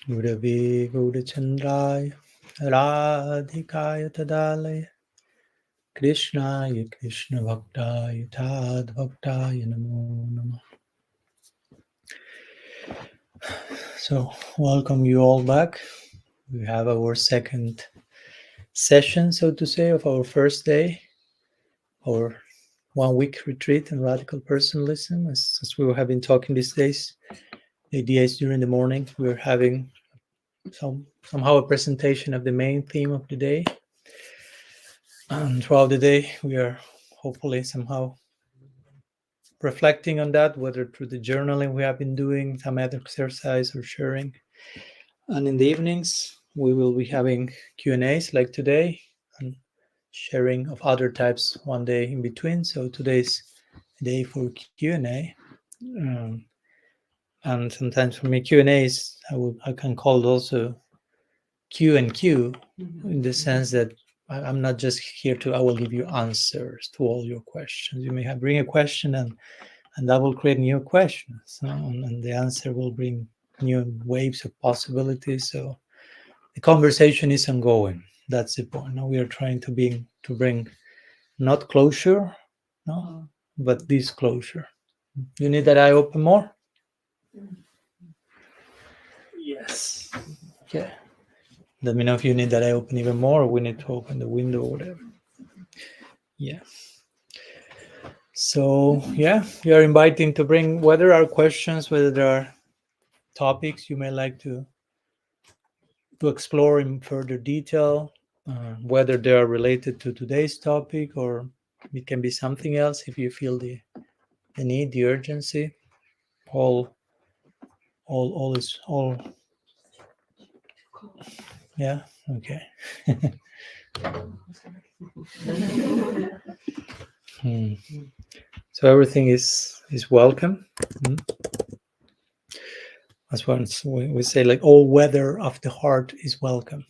Gurave Gaurachandraya Radhikaya Tadalaya Krishnaya Krishna Bhaktaya Tad Bhaktaya Namo Namo. So, welcome you all back. We have our second session, so to say, of our first day, our 1 week retreat in radical personalism. As we have been talking these days, the idea is during the morning we're having somehow a presentation of the main theme of the day. And throughout the day, we are hopefully somehow reflecting on that, whether through the journaling we have been doing, some other exercise or sharing. And in the evenings, we will be having Q&As like today and sharing of other types one day in between. So today's a day for Q&A. And sometimes for me, Q&As, I can call it also Q and Q, in the sense that I'm not just here I will give you answers to all your questions. You may bring a question and that will create new questions, and the answer will bring new waves of possibilities. So the conversation is ongoing. That's the point. Now we are trying to bring not closure, but disclosure. You need that I open more? Yes. Okay. Let me know if you need that I open even more, or we need to open the window or whatever. Yeah. So yeah, you are inviting to bring whether there are questions, whether there are topics you may like to explore in further detail, whether they are related to today's topic or it can be something else if you feel the need, the urgency. All is all. Yeah. Okay. So everything is welcome. As once we say, like, all weather of the heart is welcome.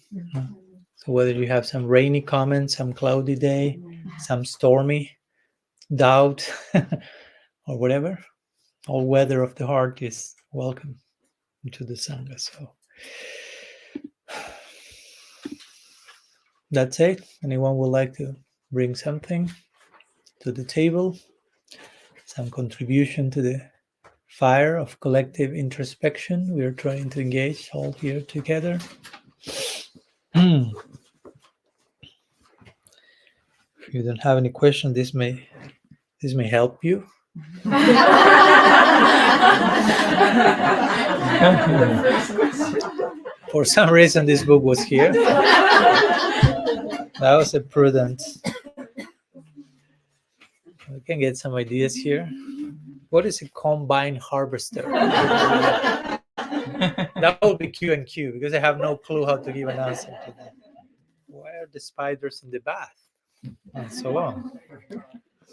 So whether you have some rainy comments, some cloudy day, some stormy doubt, or whatever, all weather of the heart is welcome into the Sangha. So that's it. Anyone would like to bring something to the table, some contribution to the fire of collective introspection we are trying to engage all here together? If you don't have any question, this may help you. For some reason this book was here. That was a prudent. We can get some ideas here. What is a combine harvester? That will be Q and Q, because I have no clue how to give an answer to that. Why are the spiders in the bath? And so on.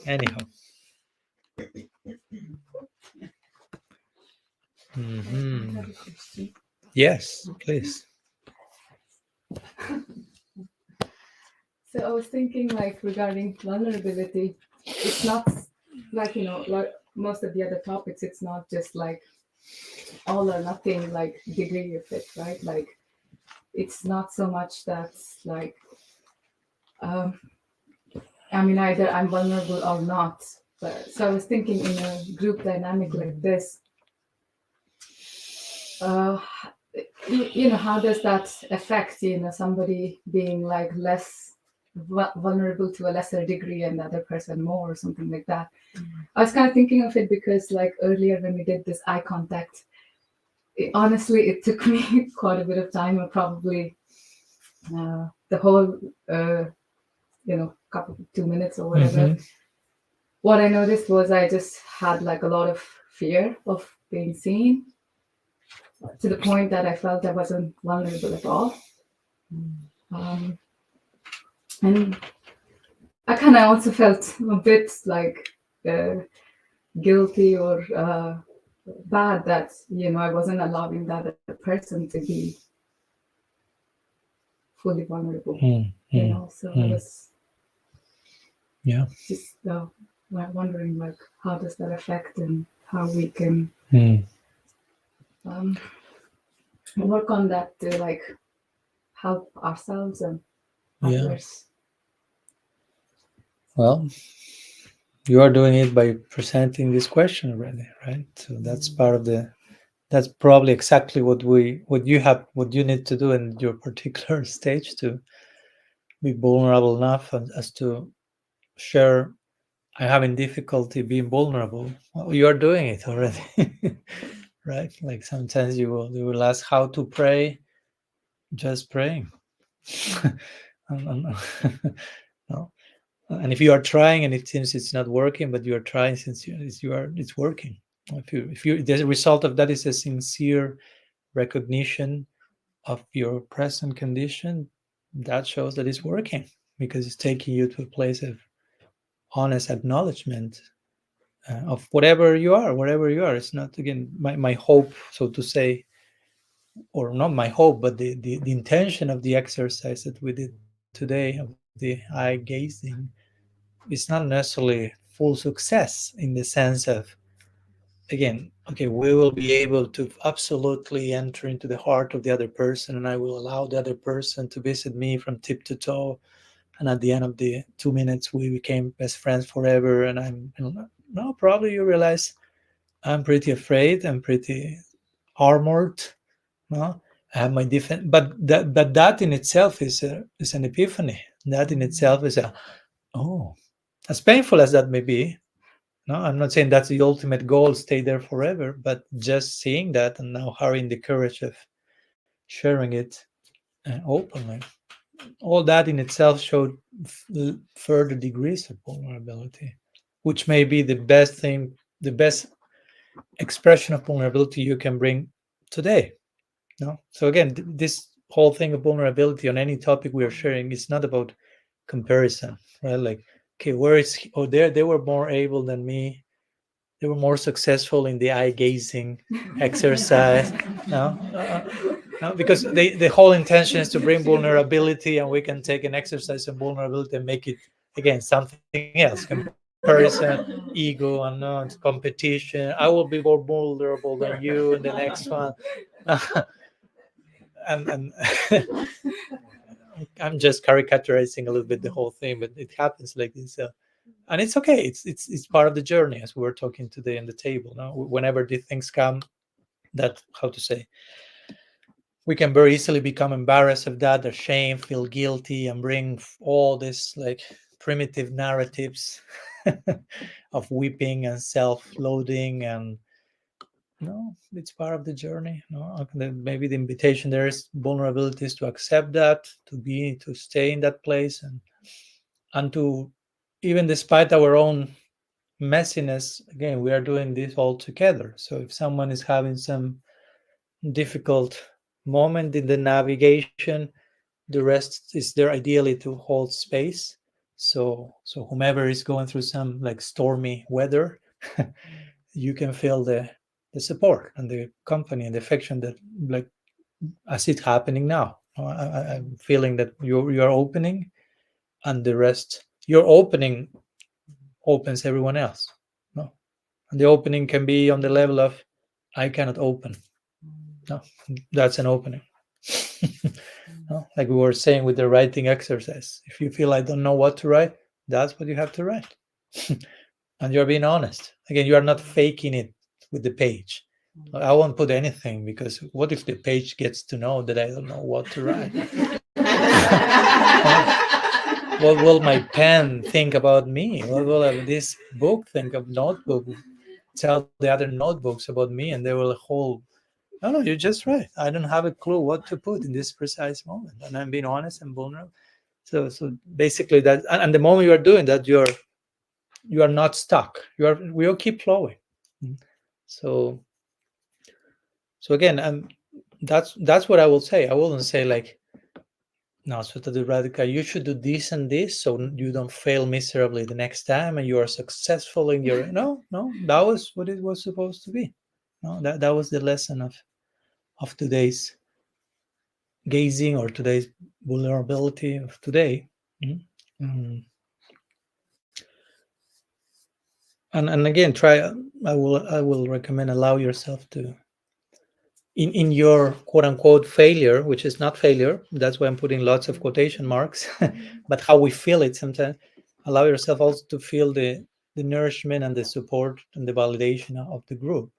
Anyhow. Yes, please. So I was thinking, like, regarding vulnerability, it's not like, like most of the other topics, it's not just like all or nothing, like degree of it, right? Like, it's not so much that's like, I mean, either I'm vulnerable or not. But so I was thinking, in a group dynamic like this, how does that affect, somebody being like less vulnerable to a lesser degree and the other person more, or something like that. I was kind of thinking of it because, like, earlier when we did this eye contact, honestly, it took me quite a bit of time, or probably the whole, couple 2 minutes or whatever. What I noticed was I just had like a lot of fear of being seen, to the point that I felt I wasn't vulnerable at all. And I kind of also felt a bit like guilty or bad that, I wasn't allowing that person to be fully vulnerable. So I was just wondering, like, how does that affect and how we can work on that to like help ourselves and Yeah. others. Well, you are doing it by presenting this question already, right? So that's part of the. That's probably exactly what you need to do in your particular stage to be vulnerable enough as to share. I'm having difficulty being vulnerable. Well, you are doing it already, right? Like sometimes you will ask how to pray, just praying. And- no. And if you are trying and it seems it's not working, but you are trying since it's working. If you the result of that is a sincere recognition of your present condition, that shows that it's working because it's taking you to a place of honest acknowledgement of whatever you are, wherever you are. It's not, again, my hope, so to say, or not my hope, but the intention of the exercise that we did today of the eye gazing is not necessarily full success in the sense of, again, okay, we will be able to absolutely enter into the heart of the other person, and I will allow the other person to visit me from tip to toe. And at the end of the 2 minutes, we became best friends forever. And no, probably you realize I'm pretty afraid. I'm pretty armored. No, I have my defense, but that in itself is an epiphany. That in itself is a, oh, as painful as that may be. No, I'm not saying that's the ultimate goal, stay there forever, but just seeing that and now having the courage of sharing it openly, all that in itself showed further degrees of vulnerability, which may be the best thing, the best expression of vulnerability you can bring today. No, so again, this whole thing of vulnerability on any topic we are sharing is not about comparison, right? Like, okay, where is he? Oh, there they were more able than me, they were more successful in the eye gazing exercise. No, no, because the whole intention is to bring vulnerability, and we can take an exercise in vulnerability and make it, again, something else: comparison, ego, and competition. I will be more vulnerable than you in the next one. And I'm just caricaturizing a little bit the whole thing, but it happens like this. And it's okay. It's part of the journey, as we were talking today on the table. Now, whenever these things come, that, how to say, we can very easily become embarrassed of that, ashamed, feel guilty, and bring all this like primitive narratives of weeping and self-loathing. And no, it's part of the journey. No, maybe the invitation there is vulnerabilities to accept that, to stay in that place, and to, even despite our own messiness, again, we are doing this all together. So if someone is having some difficult moment in the navigation, the rest is there ideally to hold space. So whomever is going through some like stormy weather, you can feel the support and the company and the affection that, like, as it's happening now. I'm feeling that you're opening, and the rest, your opening opens everyone else. No, and the opening can be on the level of, I cannot open. No, that's an opening. No, like we were saying with the writing exercise, if you feel I don't know what to write, that's what you have to write. And you're being honest. Again, you are not faking it with the page. I won't put anything, because what if the page gets to know that I don't know what to write? What will my pen think about me? What will this book think of notebook? Tell the other notebooks about me, and they will whole. No, you're just right. I don't have a clue what to put in this precise moment, and I'm being honest and vulnerable. So basically, that, and the moment you are doing that, you are not stuck. We will keep flowing. So so again, that's what I will say. I wouldn't say like, no, so to the radical, you should do this and this so you don't fail miserably the next time and you are successful in your. No, that was what it was supposed to be. No, that was the lesson of today's gazing, or today's vulnerability of today. Mhm. Mm. And again, try. I will recommend, allow yourself in your quote unquote failure, which is not failure, that's why I'm putting lots of quotation marks, but how we feel it sometimes, allow yourself also to feel the nourishment and the support and the validation of the group,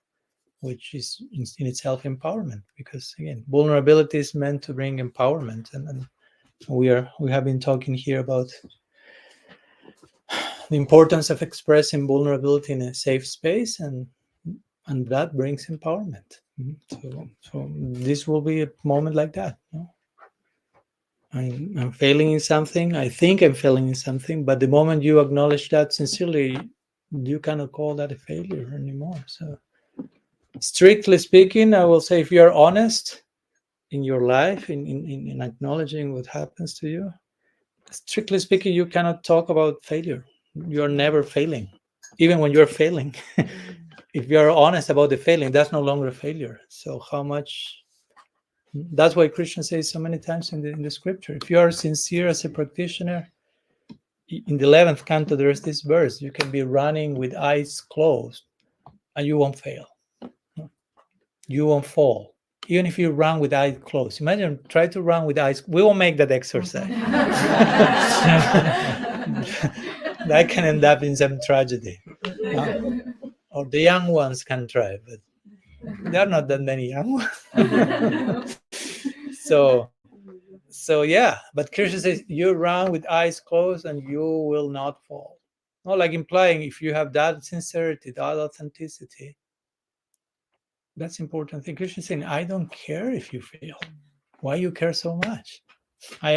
which is in itself empowerment, because again, vulnerability is meant to bring empowerment, and we have been talking here about the importance of expressing vulnerability in a safe space, and that brings empowerment. So this will be a moment like that. I'm failing in something. I think I'm failing in something, but the moment you acknowledge that sincerely, you cannot call that a failure anymore. So, strictly speaking, I will say, if you are honest in your life, in acknowledging what happens to you, strictly speaking, you cannot talk about failure. You're never failing, even when you're failing. If you're honest about the failing, that's no longer a failure. So how much? That's why Krishna says so many times in the scripture, if you are sincere as a practitioner, in the 11th canto, there is this verse: you can be running with eyes closed and you won't fail. You won't fall. Even if you run with eyes closed. Imagine, try to run with eyes. We won't make that exercise. That can end up in some tragedy. Or the young ones can try, but there are not that many young ones. So yeah, but Krishna says you run with eyes closed and you will not fall. Not like implying, if you have that sincerity, that authenticity, that's important thing. Krishna is saying, I don't care if you fail. Why you care so much? I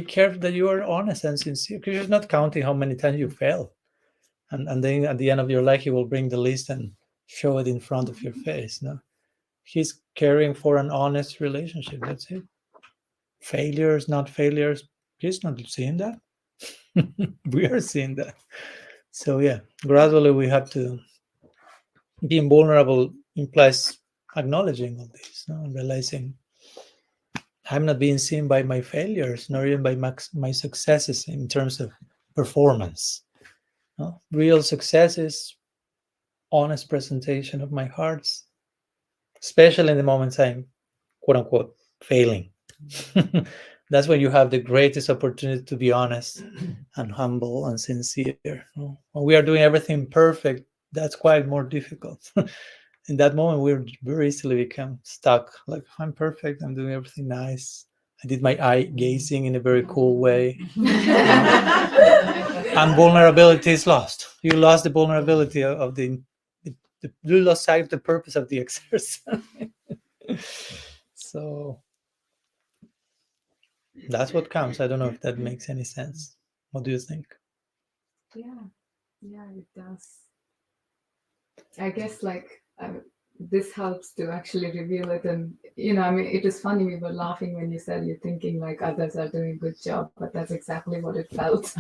care that you are honest and sincere. Krishna is not counting how many times you fail. And then at the end of your life, he will bring the list and show it in front of your face. No, he's caring for an honest relationship. That's it. Failures, not failures. He's not seeing that. We are seeing that. So yeah, gradually we have to. Being vulnerable implies acknowledging all this, no? And realizing I'm not being seen by my failures, nor even by my successes in terms of performance. No? Real success is honest presentation of my hearts, especially in the moments I'm quote unquote failing. That's when you have the greatest opportunity to be honest and humble and sincere. When we are doing everything perfect, that's quite more difficult. In that moment, we very easily become stuck. Like, I'm perfect, I'm doing everything nice. I did my eye gazing in a very cool way. And vulnerability is lost. You lost the vulnerability of you lost sight of the purpose of the exercise. So that's what counts. I don't know if that makes any sense. What do you think? Yeah, it does. I guess this helps to actually reveal it, and I mean, it is funny. We were laughing when you said you're thinking like others are doing a good job, but that's exactly what it felt.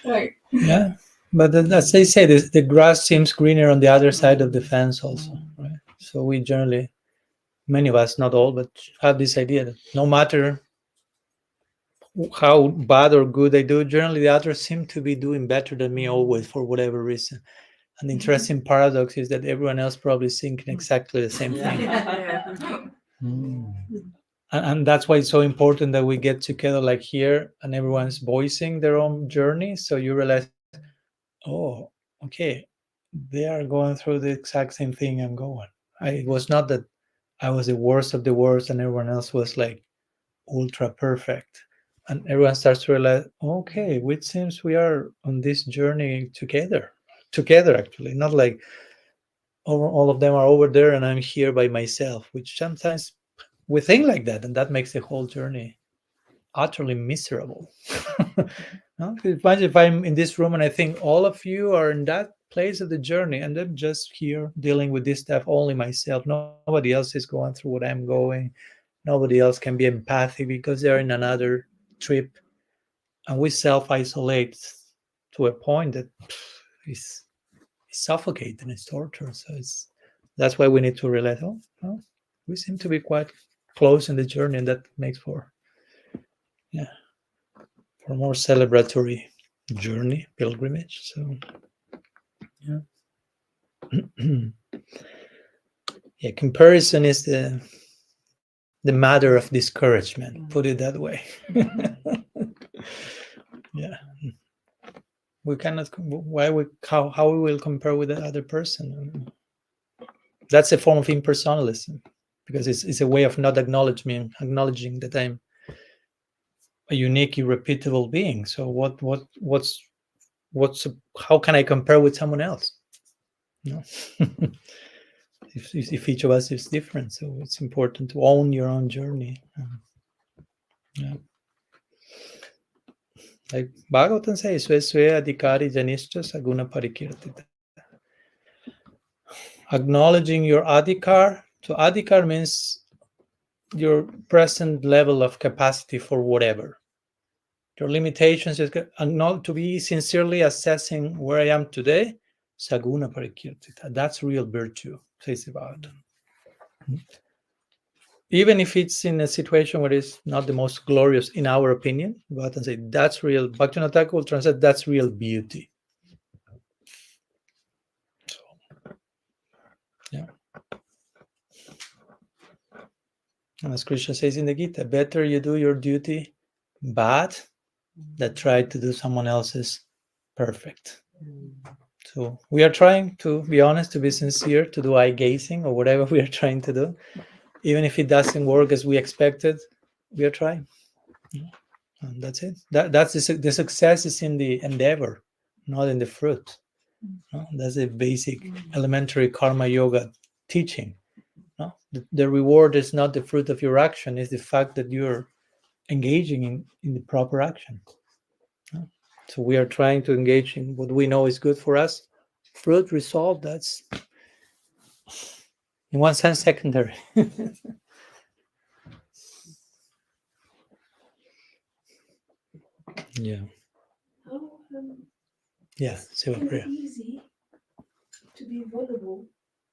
Right. Yeah, but as they say, the grass seems greener on the other side of the fence, also, right? So we generally, many of us, not all, but have this idea that no matter how bad or good I do, generally the others seem to be doing better than me always for whatever reason. And the interesting paradox is that everyone else probably is thinking exactly the same thing. And that's why it's so important that we get together like here and everyone's voicing their own journey. So you realize, oh, okay, they are going through the exact same thing I'm going. It was not that I was the worst of the worst and everyone else was like ultra perfect. And everyone starts to realize, okay, it seems we are on this journey together actually, not like all of them are over there and I'm here by myself, which sometimes we think like that, and that makes the whole journey utterly miserable. No? Imagine if I'm in this room and I think all of you are in that place of the journey and I'm just here dealing with this stuff only myself. Nobody else is going through what I'm going. Nobody else can be empathic because they're in another trip. And we self-isolate to a point that is suffocating, it's torture. So that's why we need to realize, well, we seem to be quite close in the journey, and that makes for a more celebratory journey, pilgrimage. So yeah. Yeah, comparison is the matter of discouragement, put it that way. Yeah, we cannot, why we, how we will compare with the other person. That's a form of impersonalism, because it's a way of not acknowledging that I'm a unique, irrepeatable being. So what's how can I compare with someone else? No. if each of us is different, so it's important to own your own journey. Yeah. Like Bhagavatam says, Sweswe adhikari janishcha saguna parikirtita. Acknowledging your adhikar. So adhikar means your present level of capacity for whatever. Your limitations is to be sincerely assessing where I am today. Saguna parikirtita. That's real virtue, says Bhagavatam. Even if it's in a situation where it's not the most glorious in our opinion, but and say that's real. Bhaktivinoda Thakur will translate that's real beauty. So, yeah. And as Krishna says in the Gita, better you do your duty bad than try to do someone else's perfect. So we are trying to be honest, to be sincere, to do eye gazing or whatever we are trying to do. Even if it doesn't work as we expected, we are trying. And that's it. That's the success is in the endeavor, not in the fruit. No? That's a basic elementary karma yoga teaching. No? The reward is not the fruit of your action, it's the fact that you're engaging in the proper action. No? So we are trying to engage in what we know is good for us. Fruit result, that's in one sense secondary. Yeah. How Yeah. So is it easy to be vulnerable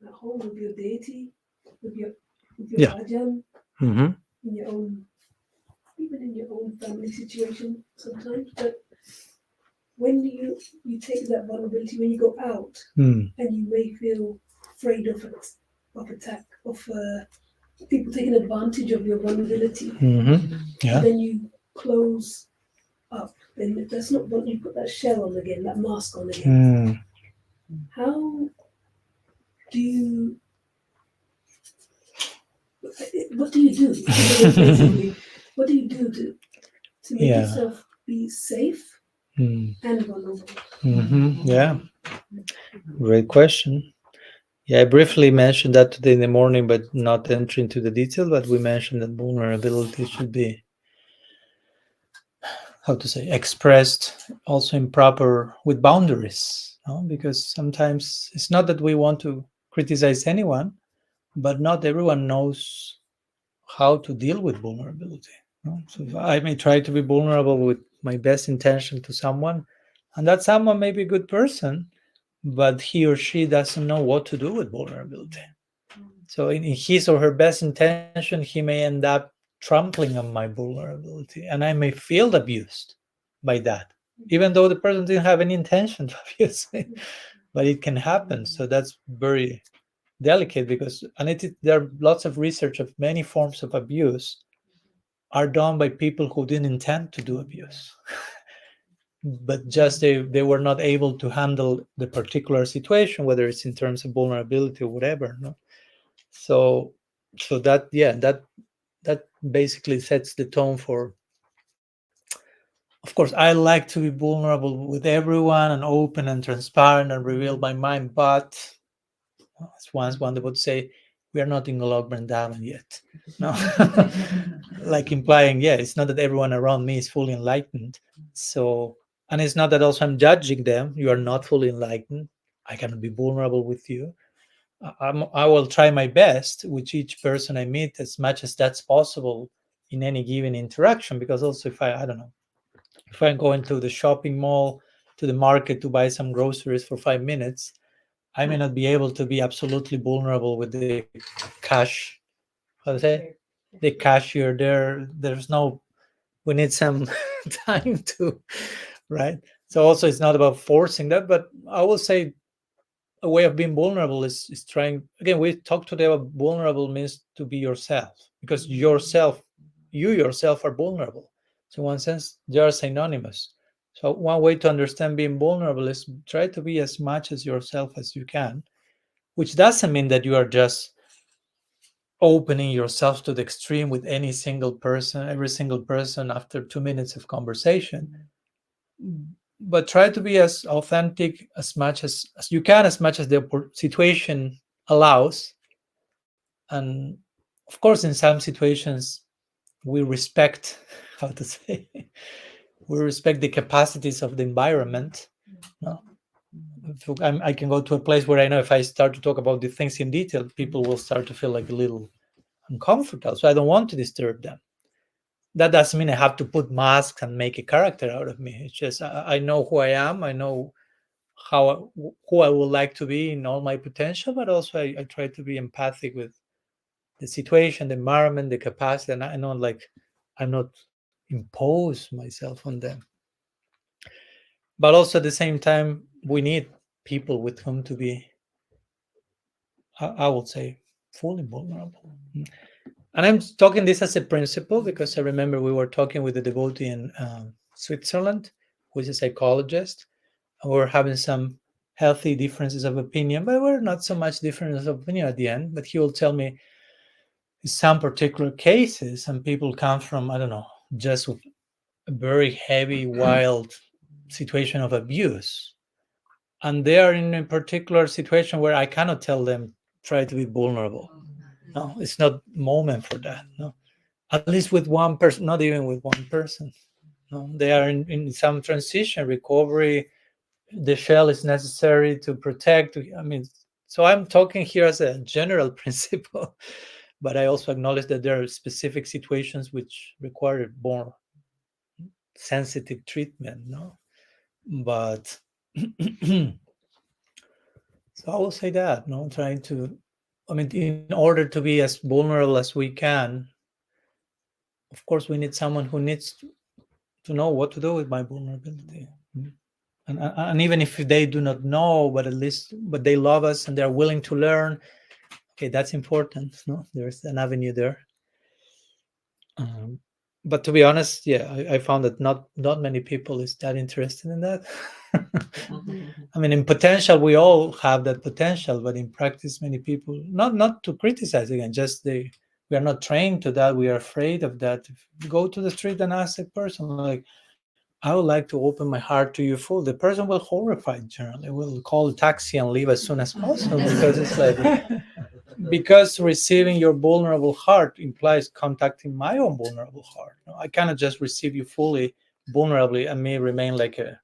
at home with your deity, with your Yeah. bhajan, Mm-hmm. in your own, even in your own family situation sometimes. But when you take that vulnerability, when you go out Mm. and you may feel afraid of attack, of people taking advantage of your vulnerability, Mm-hmm. Yeah. then you close up. Then that's not when you put that shell on again, that mask on again. Mm. How do you? What do you do? Basically, what do you do to make Yeah. yourself be safe Mm. and vulnerable? Mm-hmm. Yeah. Great question. Yeah, I briefly mentioned that today in the morning, but not entering into the detail. But we mentioned that vulnerability should be, how to say, expressed also in proper with boundaries. No? Because sometimes it's not that we want to criticize anyone, but not everyone knows how to deal with vulnerability. No? So I may try to be vulnerable with my best intention to someone, and that someone may be a good person, but he or she doesn't know what to do with vulnerability. So in his or her best intention, he may end up trampling on my vulnerability, and I may feel abused by that, even though the person didn't have any intention to abuse me. But it can happen. So that's very delicate because, and there are lots of research of many forms of abuse are done by people who didn't intend to do abuse. But just they were not able to handle the particular situation, whether it's in terms of vulnerability or whatever. No, so that, yeah, that basically sets the tone for. Of course, I like to be vulnerable with everyone and open and transparent and reveal my mind, but as once one would say, we are not in Golok Vrindavan yet. No, like implying, yeah, it's not that everyone around me is fully enlightened. So, and it's not that also I'm judging them. You are not fully enlightened. I cannot be vulnerable with you. I will try my best with each person I meet as much as that's possible in any given interaction. Because also, if I don't know, if I'm going to the shopping mall, to the market to buy some groceries for 5 minutes, I may not be able to be absolutely vulnerable with the cash. How to say? The cashier there. There's no. We need some time to, right? So also, it's not about forcing that, but I will say a way of being vulnerable is trying, again, we talked today about vulnerable means to be yourself, because you yourself are vulnerable. So in one sense they are synonymous. So one way to understand being vulnerable is try to be as much as yourself as you can, which doesn't mean that you are just opening yourself to the extreme with any single person, every single person after 2 minutes of conversation. But try to be as authentic as much as you can, as much as the situation allows. And of course, in some situations, we respect, how to say, we respect the capacities of the environment. No? I can go to a place where I know if I start to talk about the things in detail, people will start to feel like a little uncomfortable. So I don't want to disturb them. That doesn't mean I have to put masks and make a character out of me. It's just I know who I am. I know who I would like to be in all my potential, but also I try to be empathic with the situation, the environment, the capacity, and I know like I'm not impose myself on them. But also at the same time, we need people with whom to be, I would say, fully vulnerable. And I'm talking this as a principle because I remember we were talking with a devotee in Switzerland, who is a psychologist, and we were having some healthy differences of opinion, but we're not so much differences of opinion at the end. But he will tell me some particular cases, and people come from, I don't know, just a very heavy, wild situation of abuse. And they are in a particular situation where I cannot tell them, try to be vulnerable. No, it's not moment for that. No, at least with one person, not even with one person. No, they are in some transition, recovery. The shell is necessary to protect. I mean, so I'm talking here as a general principle, but I also acknowledge that there are specific situations which require more sensitive treatment. No, but so I will say that. No, trying to. I mean, in order to be as vulnerable as we can, of course, we need someone who needs to know what to do with my vulnerability. And even if they do not know, but at least but they love us and they're willing to learn, okay, that's important. No, there's an avenue there. But to be honest, yeah, I found that not many people is that interested in that. I mean, in potential we all have that potential, but in practice many people, not to criticize again, just we are not trained to that. We are afraid of that. If you go to the street and ask a person like, I would like to open my heart to you full, the person will horrified generally, will call a taxi and leave as soon as possible because it's like, because receiving your vulnerable heart implies contacting my own vulnerable heart. No, I cannot just receive you fully vulnerably and me remain like a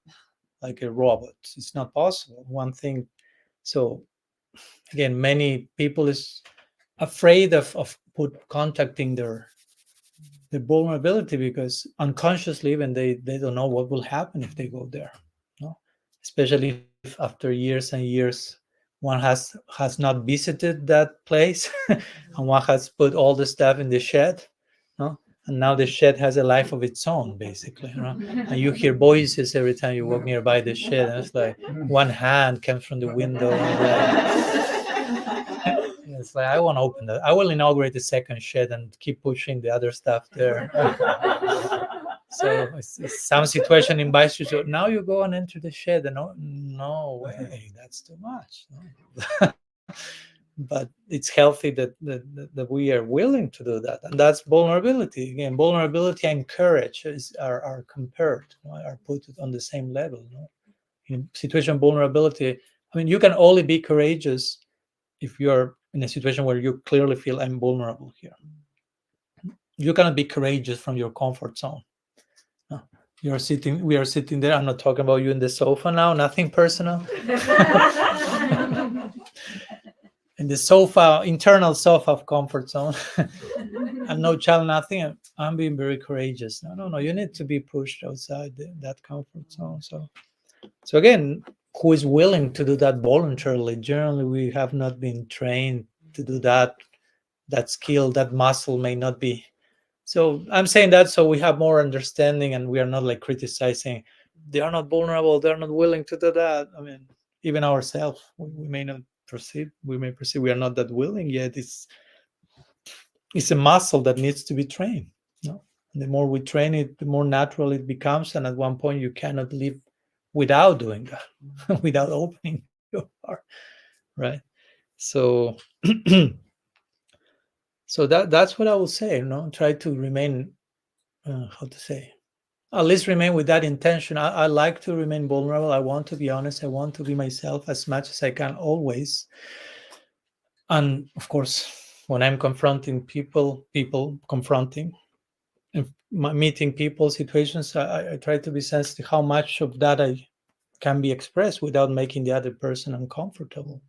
robot. It's not possible. One thing. So again, many people is afraid of contacting their vulnerability because unconsciously even they don't know what will happen if they go there. No, especially if after years and years one has not visited that place and one has put all the stuff in the shed. No, and now the shed has a life of its own basically. You know? And you hear voices every time you walk nearby the shed, and it's like one hand comes from the window it's like I want to open that. I will inaugurate the second shed and keep pushing the other stuff there. So some situation invites you to now you go and enter the shed and no way, that's too much. No. But it's healthy that we are willing to do that, and that's vulnerability. Again, vulnerability and courage are compared, are put on the same level. No? In situation vulnerability, I mean, you can only be courageous if you're in a situation where you clearly feel I'm vulnerable here. You cannot be courageous from your comfort zone. No. We are sitting there. I'm not talking about you in the sofa now, nothing personal. In the sofa, internal sofa of comfort zone. And no child, nothing. I'm being very courageous. No. You need to be pushed outside that comfort zone. So again, who is willing to do that voluntarily? Generally, we have not been trained to do that. That skill, that muscle may not be. So I'm saying that so we have more understanding and we are not like criticizing. They are not vulnerable. They're not willing to do that. I mean, even ourselves. We may not perceive. We may perceive we are not that willing yet. It's a muscle that needs to be trained. No, and the more we train it, the more natural it becomes. And at one point, you cannot live without doing that, without opening your heart, right? So, so that's what I will say. Try to remain, how to say, at least remain with that intention. I like to remain vulnerable. I want to be honest. I want to be myself as much as I can, always. And of course, when I'm confronting people confronting, and meeting people, situations, I try to be sensitive how much of that I can be expressed without making the other person uncomfortable.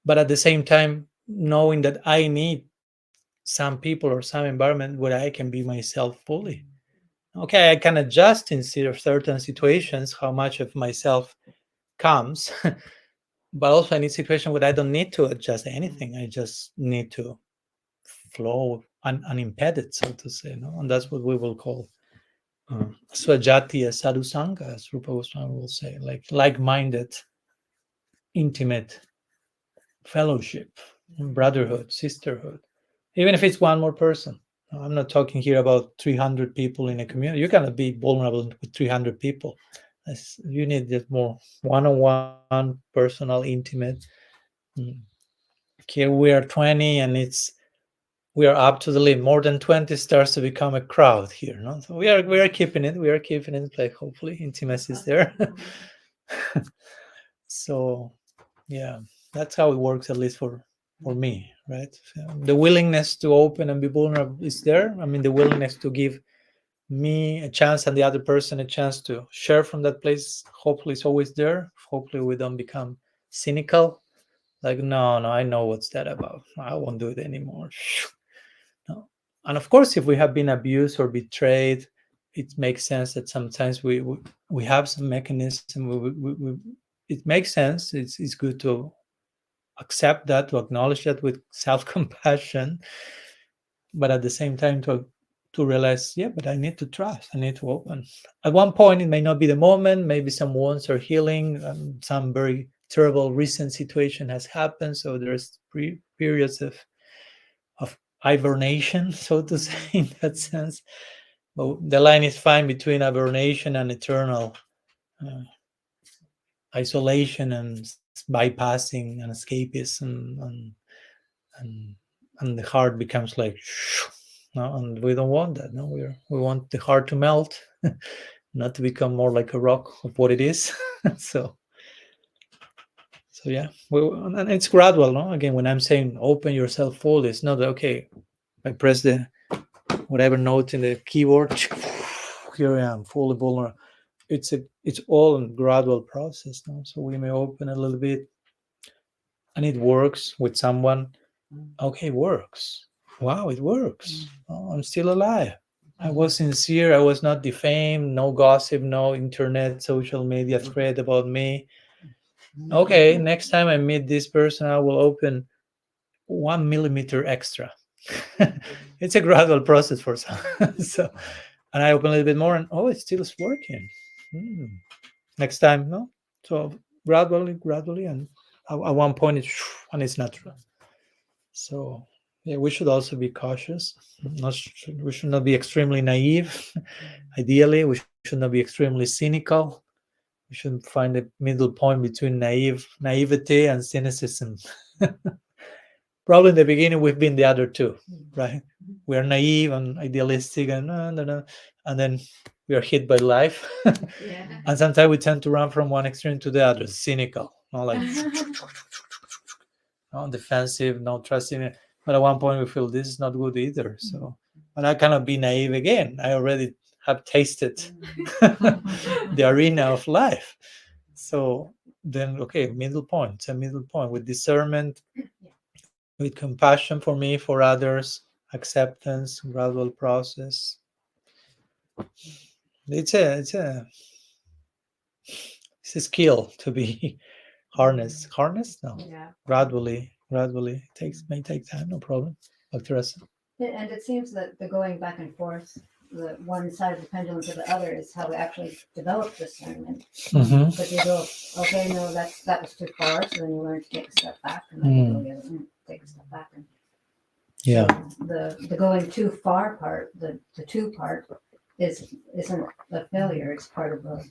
But at the same time, knowing that I need some people or some environment where I can be myself fully. Okay, I can adjust in certain situations how much of myself comes, but also I need situations where I don't need to adjust anything. I just need to flow unimpeded, so to say. And that's what we will call swajatiya sadhusanga, as Rupa Goswami will say, like-minded, intimate fellowship, brotherhood, sisterhood, even if it's one more person. I'm not talking here about 300 people in a community. You cannot be vulnerable with 300 people. You need that more one-on-one, personal, intimate. Here we are 20, and we are up to the limit. More than 20 starts to become a crowd here. No? So we are keeping it. We are keeping it. Like, hopefully intimacy is there. So yeah, that's how it works, at least for me, right? The willingness to open and be vulnerable is there. I mean, the willingness to give me a chance and the other person a chance to share from that place, hopefully it's always there. Hopefully we don't become cynical, like, no, I know what's that about, I won't do it anymore. No. And of course, if we have been abused or betrayed, it makes sense that sometimes we have some mechanism. It makes sense. It's good to accept that, to acknowledge that with self-compassion, but at the same time to realize, yeah, but I need to trust, I need to open. At one point, it may not be the moment. Maybe some wounds are healing, some very terrible recent situation has happened, so there's periods of hibernation, so to say, in that sense. But the line is fine between hibernation and eternal isolation and bypassing and escapism, and the heart becomes like, no, and we don't want that. No, we want the heart to melt, not to become more like a rock of what it is. so yeah, and it's gradual. No, again, when I'm saying open yourself fully, it's not that, okay, I press the whatever note in the keyboard, here I am, fully vulnerable. It's all a gradual process. No? So we may open a little bit, and it works with someone. Okay, works. Wow, it works. Oh, I'm still alive. I was sincere. I was not defamed. No gossip. No internet, social media thread about me. Okay, next time I meet this person, I will open 1 millimeter extra. It's a gradual process for some. So, and I open a little bit more, and it still is working. Next time, no. So gradually, and at one point, it's natural. So yeah, we should also be cautious. We should not be extremely naive. Ideally, we should not be extremely cynical. We should find a middle point between naivety and cynicism. Probably in the beginning, we've been the other two, right? We are naive and idealistic, and then we are hit by life. Yeah. And sometimes we tend to run from one extreme to the other, cynical, like defensive, not trusting it. But at one point, we feel this is not good either. So, but I cannot be naive again. I already have tasted the arena of life. So then, okay, middle point. It's a middle point with discernment, with compassion for me, for others, acceptance, gradual process. It's a skill to be harnessed. No, Yeah. gradually. May take time, no problem. Dr. Teresa. And it seems that the going back and forth the one side of the pendulum to the other is how we actually develop discernment. Mm-hmm. But you go, okay, no, that was too far. So then you learn to take a step back, and then you go the other, take a step back, and Yeah. so the going too far part, the two part, isn't a failure. It's part of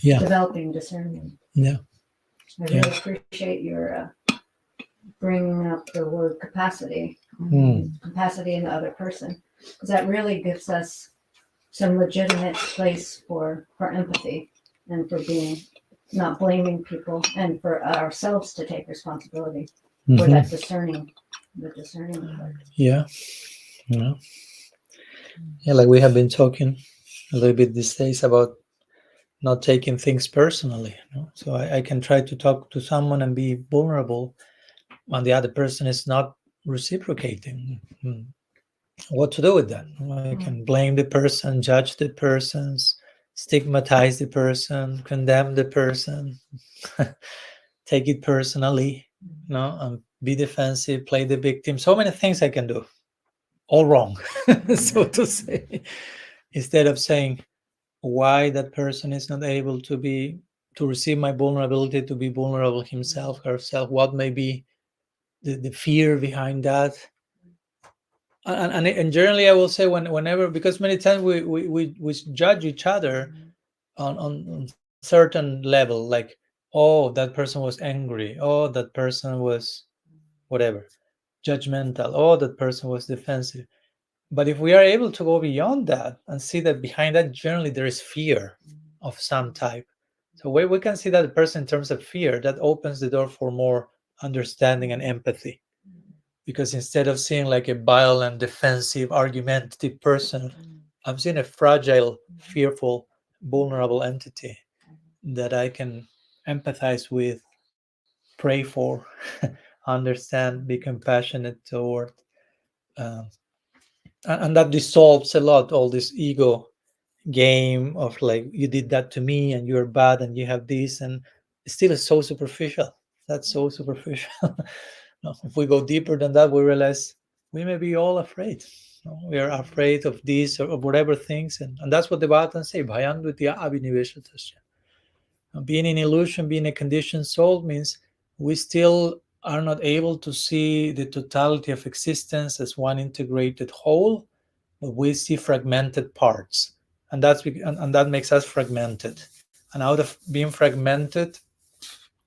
developing discernment. Yeah. I really appreciate your bringing up the word capacity, capacity in the other person, because that really gives us some legitimate place for empathy and for being not blaming people, and for ourselves to take responsibility for that discerning part. Yeah. Like we have been talking a little bit these days about not taking things personally. So I can try to talk to someone and be vulnerable when the other person is not reciprocating. What to do with that? I can blame the person, judge the person, stigmatize the person, condemn the person, take it personally, and be defensive, play the victim. So many things I can do, all wrong, so to say. Instead of saying why that person is not able to receive my vulnerability, to be vulnerable himself, herself, what may be the fear behind that. And generally I will say whenever, because many times we judge each other on certain level, like, oh, that person was angry, oh, that person was whatever, judgmental, oh, that person was defensive. But if we are able to go beyond that and see that behind that generally there is fear of some type, so we can see that the person in terms of fear, that opens the door for more understanding and empathy. Because instead of seeing like a violent, defensive, argumentative person, I'm seeing a fragile, fearful, vulnerable entity that I can empathize with, pray for, understand, be compassionate toward. Um, and that dissolves a lot all this ego game of like, you did that to me and you're bad and you have this, and it still is so superficial. That's so superficial. If we go deeper than that, we realize we may be all afraid. We are afraid of this or of whatever things, and that's what the Bhatans say. Bhayan vitya abhiniveshatasya. Being in illusion, being a conditioned soul, means we still are not able to see the totality of existence as one integrated whole, but we see fragmented parts, and and that makes us fragmented. And out of being fragmented,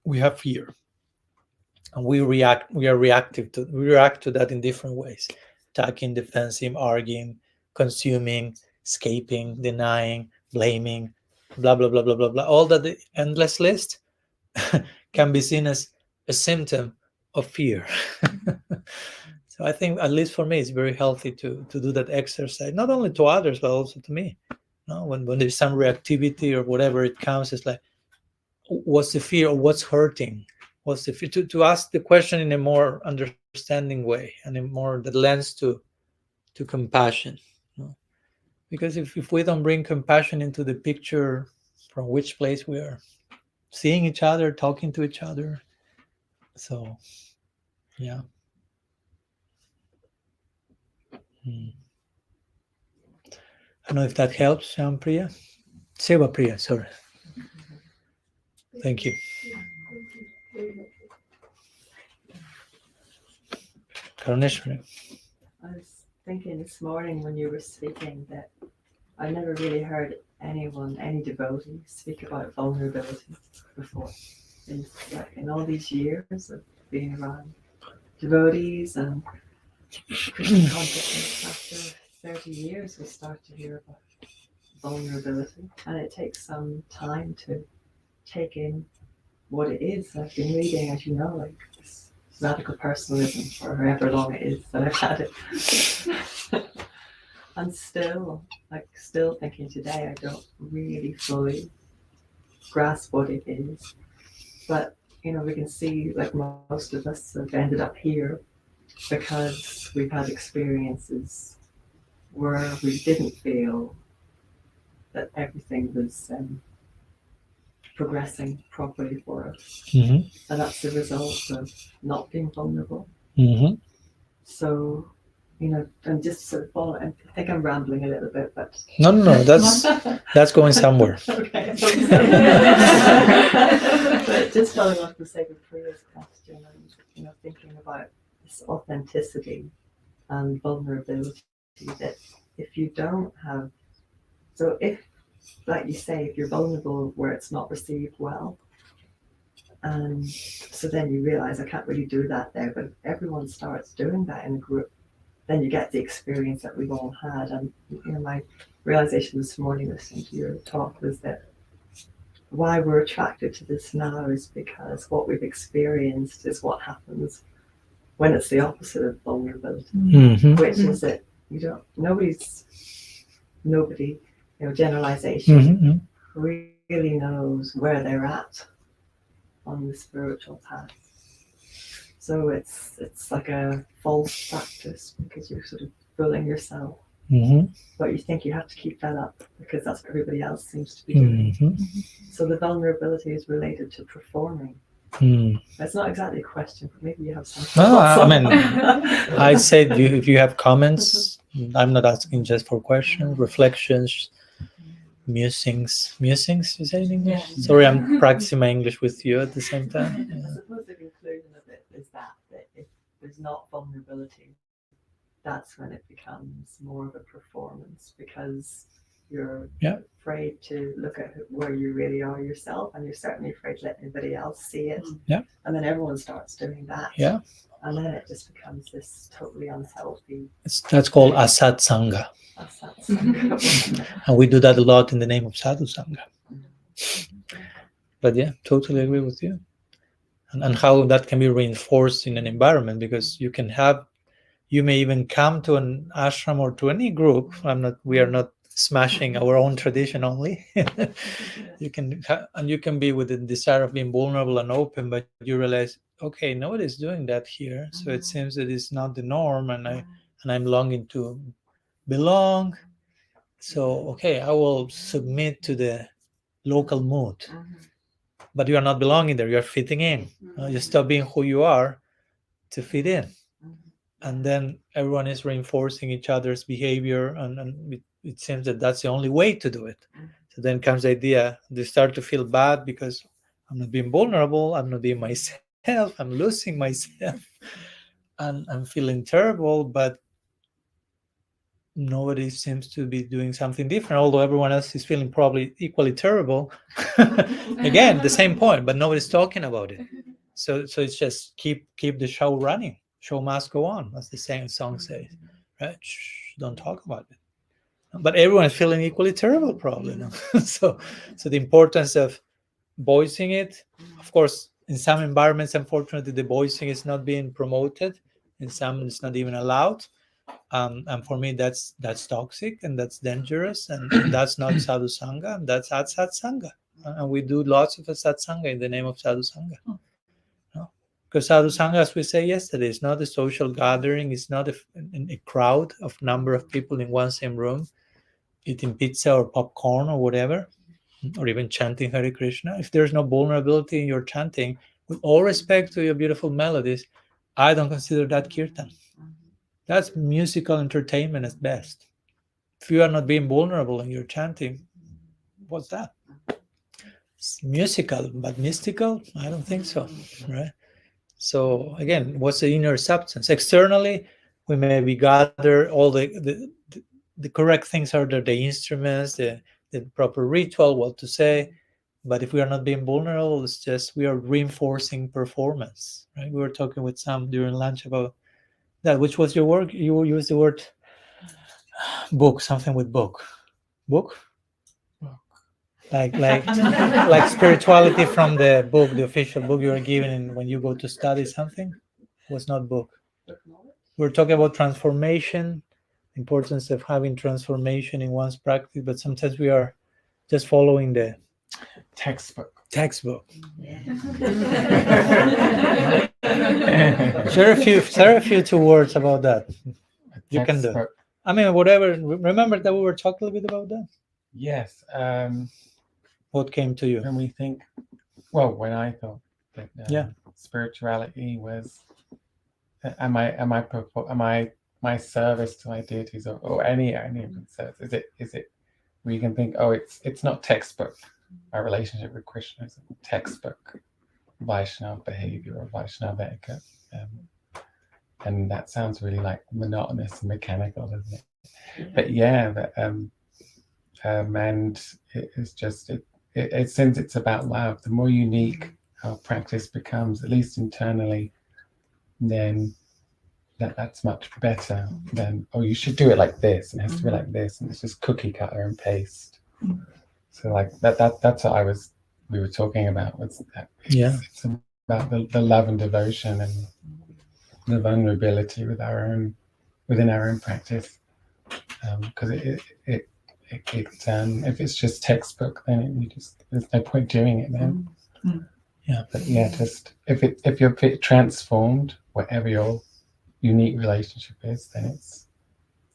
we have fear, and we react. We react to that in different ways: attacking, defensive, arguing, consuming, escaping, denying, blaming, blah blah blah blah blah blah. All that, the endless list, can be seen as a symptom of fear. So I think, at least for me, it's very healthy to do that exercise, not only to others but also to me. When there's some reactivity or whatever it comes, it's like, what's the fear or what's hurting? What's the fear? To ask the question in a more understanding way and in more that lends to compassion. Because if we don't bring compassion into the picture, from which place we are seeing each other, talking to each other. So, yeah. I don't know if that helps, Priya. Seva Priya, sorry. Thank you. Thank you very much. Karuneshwari. I was thinking this morning when you were speaking that I never really heard any devotee, speak about vulnerability before. In all these years of being around devotees and Krishna consciousness, after 30 years, we start to hear about vulnerability, and it takes some time to take in what it is. I've been reading, as you know, like this radical personalism for however long it is that I've had it. And still thinking today, I don't really fully grasp what it is. But, we can see, like, most of us have ended up here because we've had experiences where we didn't feel that everything was progressing properly for us. Mm-hmm. And that's the result of not being vulnerable. Mm-hmm. So and just sort of follow. I think I'm rambling a little bit, but No. That's going somewhere. okay. But just following up the sake of Priya's question, and thinking about this authenticity and vulnerability, that if you don't have, so if, like you say, if you're vulnerable where it's not received well, and so then you realize I can't really do that there, but if everyone starts doing that in a group, then you get the experience that we've all had. And my realization this morning listening to your talk was that why we're attracted to this now is because what we've experienced is what happens when it's the opposite of vulnerability, which is that nobody, generalization, really knows where they're at on the spiritual path. So it's like a false practice because you're sort of fooling yourself. But you think you have to keep that up because that's what everybody else seems to be doing. So the vulnerability is related to performing. That's not exactly a question, but maybe you have some. No, I mean, I said if you have comments, I'm not asking just for questions, reflections, musings. Musings, you say in English? Yeah. Sorry, I'm practicing my English with you at the same time. I suppose the conclusion of it is that if there's not vulnerability, that's when it becomes more of a performance because you're afraid to look at where you really are yourself, and you're certainly afraid to let anybody else see it. And then everyone starts doing that. And then it just becomes this totally unhealthy. That's called asatsanga. And we do that a lot in the name of sadhusanga. But yeah, totally agree with you. And how that can be reinforced in an environment, because you may even come to an ashram or to any group. We are not smashing our own tradition only. You can be with the desire of being vulnerable and open, but you realize, okay, nobody's doing that here. So it seems that it's not the norm, and I'm longing to belong. So okay, I will submit to the local mood. But you are not belonging there, you are fitting in. You stop being who you are to fit in. And then everyone is reinforcing each other's behavior, and it seems that that's the only way to do it. So then comes the idea, they start to feel bad because I'm not being vulnerable, I'm not being myself, I'm losing myself, and I'm feeling terrible, but nobody seems to be doing something different, although everyone else is feeling probably equally terrible. Again, the same point, but nobody's talking about it. So it's just keep the show running. Show must go on, as the same song says, right? Shh, don't talk about it. But everyone is feeling equally terrible, probably. No? So the importance of voicing it, of course, in some environments, unfortunately, the voicing is not being promoted. In some, it's not even allowed. And for me, that's toxic and that's dangerous, and that's not sadhusanga, and that's asatsanga. And we do lots of asatsanga in the name of sadhusanga. Because sadhusanga, as we say yesterday, is not a social gathering. It's not a crowd of number of people in one same room eating pizza or popcorn or whatever, or even chanting Hare Krishna. If there's no vulnerability in your chanting, with all respect to your beautiful melodies, I don't consider that kirtan. That's musical entertainment at best. If you are not being vulnerable in your chanting, what's that? It's musical, but mystical? I don't think so, right? So again, what's the inner substance? Externally, we maybe gather all the correct things are there, the instruments, the proper ritual, what to say. But if we are not being vulnerable, it's just we are reinforcing performance, right? We were talking with Sam during lunch about that. Which was your work? You used the word book, something with book. Like spirituality from the book, the official book you are given when you go to study something. Was not book. We're talking about transformation, importance of having transformation in one's practice, but sometimes we are just following the textbook. Share a few 2 words about that. You can do. I mean, whatever. Remember that we were talking a little bit about that. Yes. What came to you? When we think, when I thought that spirituality was, am I my service to my deities or any of the service? Is it where you can think, oh, it's not textbook. My relationship with Krishna is textbook Vaishnava behavior or Vaishnava etiquette. And that sounds really like monotonous and mechanical, doesn't it? But yeah, and it's just since it's about love, the more unique our practice becomes, at least internally, then that's much better than, oh, you should do it like this and it has to be like this, and it's just cookie cutter and paste. So like that's what we were talking about. It's about the love and devotion and the vulnerability within our own practice, because if it's just textbook, then there's no point doing it then. But yeah, just if you're transformed, whatever your unique relationship is, then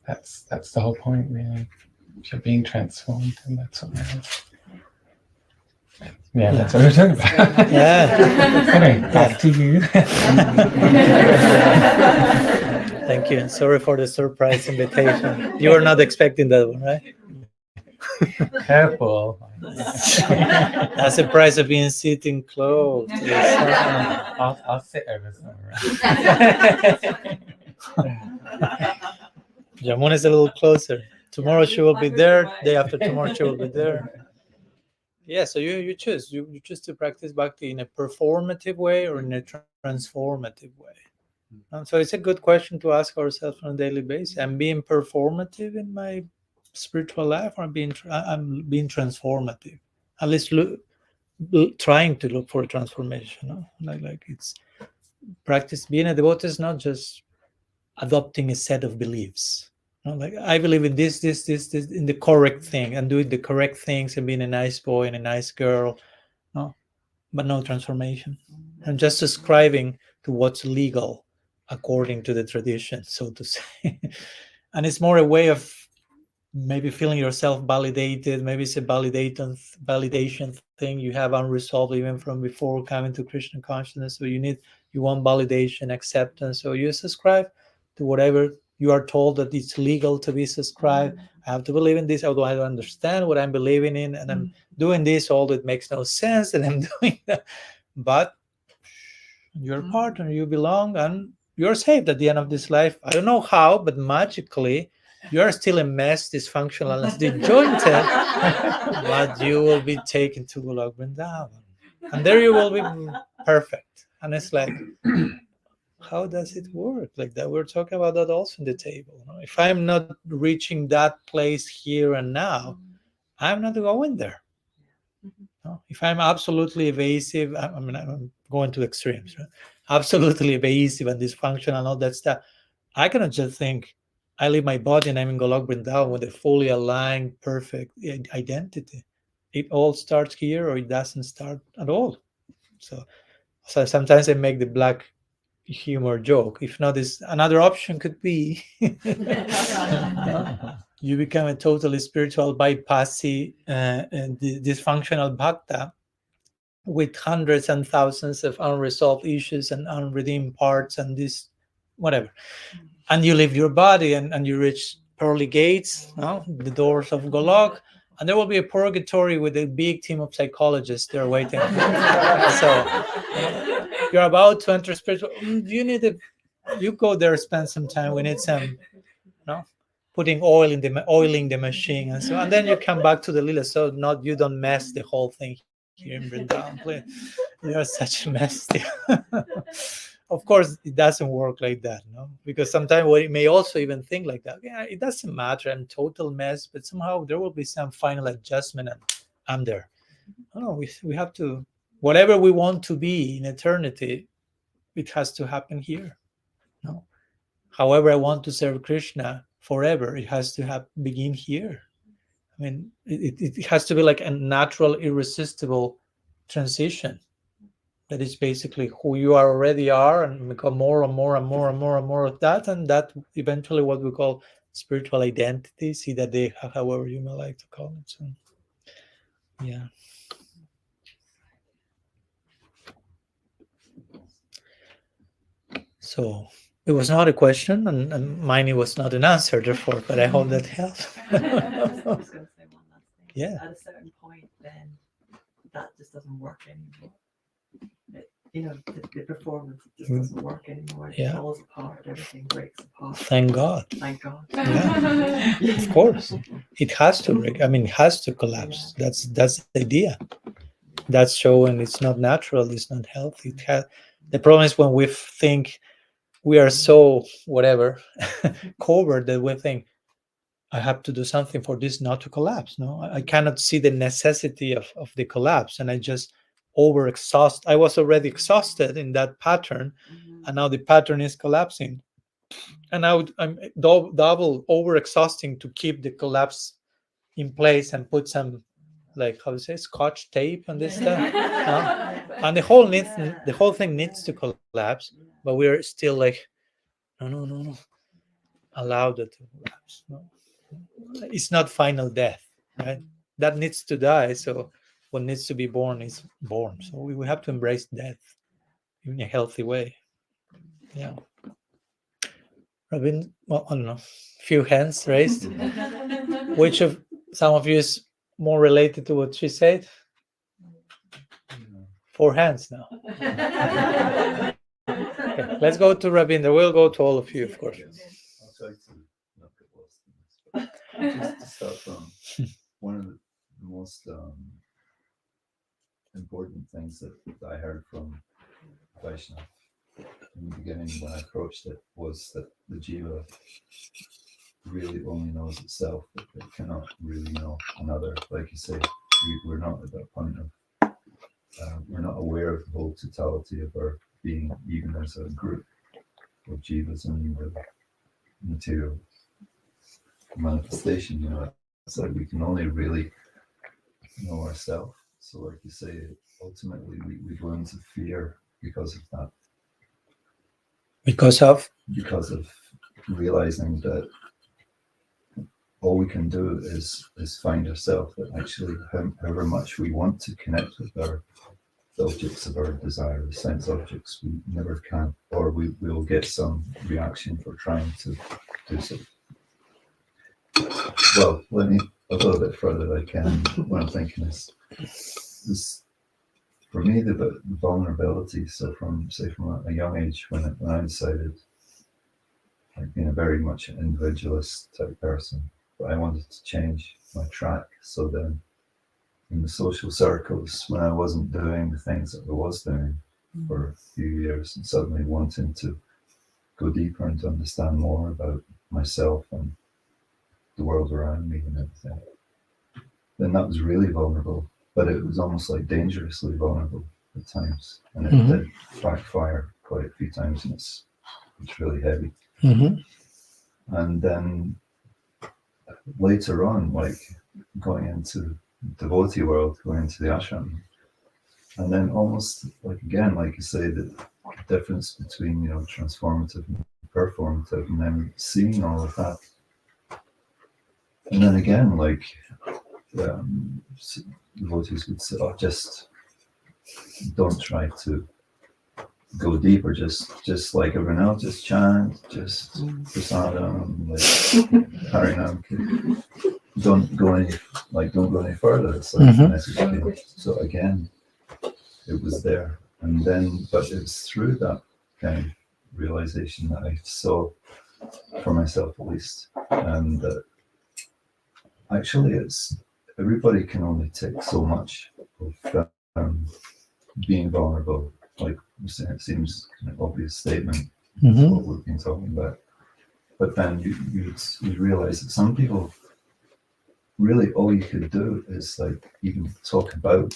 that's the whole point, really. If you're being transformed, and that's what matters. Yeah, that's what we're talking about. Yeah. Anyway, back to you. Thank you. And sorry for the surprise invitation. You were not expecting that one, right? Careful. That's the price of being sitting close to the sun. I'll sit over somewhere. Jamon is a little closer. Tomorrow she will be there. Day after tomorrow she will be there. Yeah, so you choose. You choose to practice bhakti in a performative way or in a transformative way. And so it's a good question to ask ourselves on a daily basis. I'm being performative in my spiritual life, or I'm being transformative. At least trying to look for a transformation. No? Like it's practice. Being a devotee is not just adopting a set of beliefs. Like I believe in this, in the correct thing, and doing the correct things, and being a nice boy and a nice girl, but no transformation, and just ascribing to what's legal according to the tradition, so to say. And it's more a way of maybe feeling yourself validated. Maybe it's a validation thing you have unresolved even from before coming to Krishna consciousness. So you want validation, acceptance. So you subscribe to whatever you are told that it's legal to be subscribed. I have to believe in this, although I don't understand what I'm believing in, and I'm doing this, although it makes no sense, and I'm doing that. But you're a partner, you belong, and you're saved at the end of this life. I don't know how, but magically, you're still a mess, dysfunctional, and disjointed, but you will be taken to Golok Vrindavan. And there you will be perfect. And it's like, how does it work like that? We're talking about that also in the table. If I'm not reaching that place here and now, I'm not going there. If I'm absolutely evasive, I'm going to extremes, right? Absolutely evasive and dysfunctional and all that stuff, I cannot just think I leave my body and I'm in Golok Vrindavan with a fully aligned, perfect identity. It all starts here, or it doesn't start at all. So sometimes I make the black humor joke. If not, this another option could be you become a totally spiritual bypassy and dysfunctional bhakta with hundreds and thousands of unresolved issues and unredeemed parts and this whatever, and you leave your body and you reach pearly gates, the doors of Golok, and there will be a purgatory with a big team of psychologists there waiting. So you're about to enter spiritual. You go there, spend some time. We need some, putting oiling the machine, and so, and then you come back to the lila. So you don't mess the whole thing here in Vrindavan. Please. You are such a mess. Of course, it doesn't work like that, because sometimes we may also even think like that. Yeah, it doesn't matter. I'm total mess, but somehow there will be some final adjustment, and I'm there. We have to. Whatever we want to be in eternity, it has to happen here. However, I want to serve Krishna forever, it has to begin here. I mean, it has to be like a natural, irresistible transition. That is basically who you already are, and become more and more and more and more and more of that, and that eventually what we call spiritual identity. See that they, however you may like to call it. So, yeah. So it was not a question, and mine was not an answer, therefore. But I hope that helps. I was going to say one last thing. Yeah. At a certain point, then that just doesn't work anymore. The performance just doesn't work anymore. It Yeah. falls apart. Everything breaks apart. Thank God. Thank God. Yeah. Of course, it has to break. I mean, it has to collapse. That's the idea. That's showing it's not natural. It's not healthy. The problem is when we think we are so whatever covered that we think I have to do something for this not to collapse. No, I cannot see the necessity of the collapse, and I just overexhaust. I was already exhausted in that pattern, and now the pattern is collapsing, and now I'm double overexhausting to keep the collapse in place and put some, like, how to say, scotch tape on this stuff. And the whole thing needs to collapse, but we're still like, no, allow that to collapse. No, it's not final death, right? That needs to die. So what needs to be born is born. So we have to embrace death in a healthy way. Yeah. Robin, well, I don't know, few hands raised. Which of some of you is more related to what she said? 4 hands now. Okay, let's go to Ravinder. We'll go to all of you, of course. I'll try to not get lost in this. But just to start from one of the most important things that I heard from Vaishnav in the beginning when I approached it was that the jiva really only knows itself, but it cannot really know another. Like you say, we're not at that point of, we're not aware of the whole totality of our being, even as a group of jivas in the material manifestation. So we can only really know ourselves. So like you say, ultimately we go into fear because of that. Because of realizing that all we can do is find ourselves, that actually however much we want to connect with the objects of our desire, the sense objects, we never can, or we will get some reaction for trying to do so. Well, I'll go a bit further if I can. What I'm thinking is this, for me, the vulnerability. So from a young age, when I decided, I've been a very much individualist type person, but I wanted to change my track. So then in the social circles, when I wasn't doing the things that I was doing for a few years, and suddenly wanting to go deeper and to understand more about myself and the world around me and everything, then that was really vulnerable, but it was almost like dangerously vulnerable at times, and it did backfire quite a few times, and it's really heavy. And then later on, like going into devotee world, going into the ashram, and then almost like, again, like you say, the difference between transformative and performative, and then seeing all of that, and then again, like devotees would say, oh, just don't try to go deeper, just like everyone else, just chant, just prasadam, like harinam. Don't go any further. It's like the message came. So again, it was there, and then, but it was through that kind of realization that I saw for myself, at least, and that actually everybody can only take so much of being vulnerable. Like you're saying, it seems an obvious statement, what we've been talking about, but then you realize that some people, really all you could do is like even talk about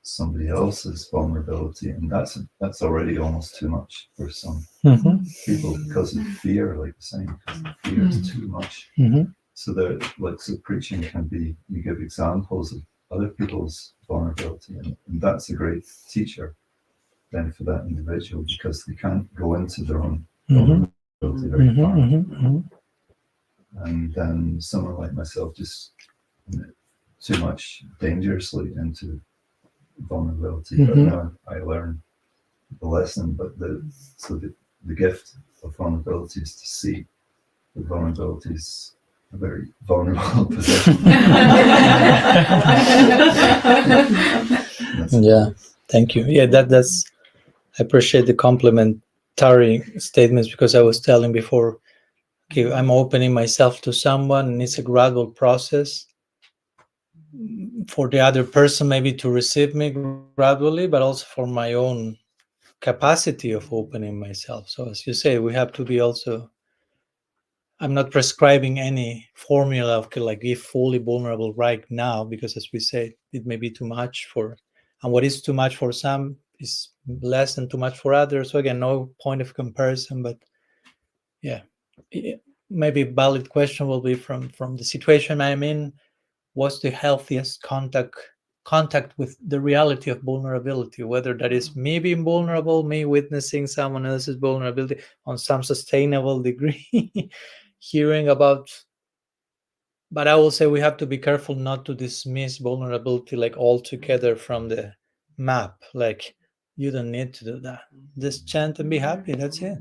somebody else's vulnerability, and that's already almost too much for some people, because of fear, like the saying, because fear is too much. So so preaching can be, you give examples of other people's vulnerability, and that's a great teacher then for that individual, because they can't go into their own vulnerability very far. And then someone like myself just too much dangerously into vulnerability. But now I learn the lesson, but the gift of vulnerability is to see that vulnerability is a very vulnerable position. Yeah, thank you. Yeah, that's I appreciate the complimentary statements, because I was telling before, okay, I'm opening myself to someone, and it's a gradual process for the other person maybe to receive me gradually, but also for my own capacity of opening myself. So as you say, we have to be also, I'm not prescribing any formula of like be fully vulnerable right now, because as we say, it may be too much for, and what is too much for some is less than too much for others. So again, no point of comparison, but yeah, maybe valid question will be from the situation I'm in, what's the healthiest contact with the reality of vulnerability, whether that is me being vulnerable, me witnessing someone else's vulnerability on some sustainable degree, hearing about. But I will say we have to be careful not to dismiss vulnerability like altogether from the map. Like, you don't need to do that. Just chant and be happy. That's it.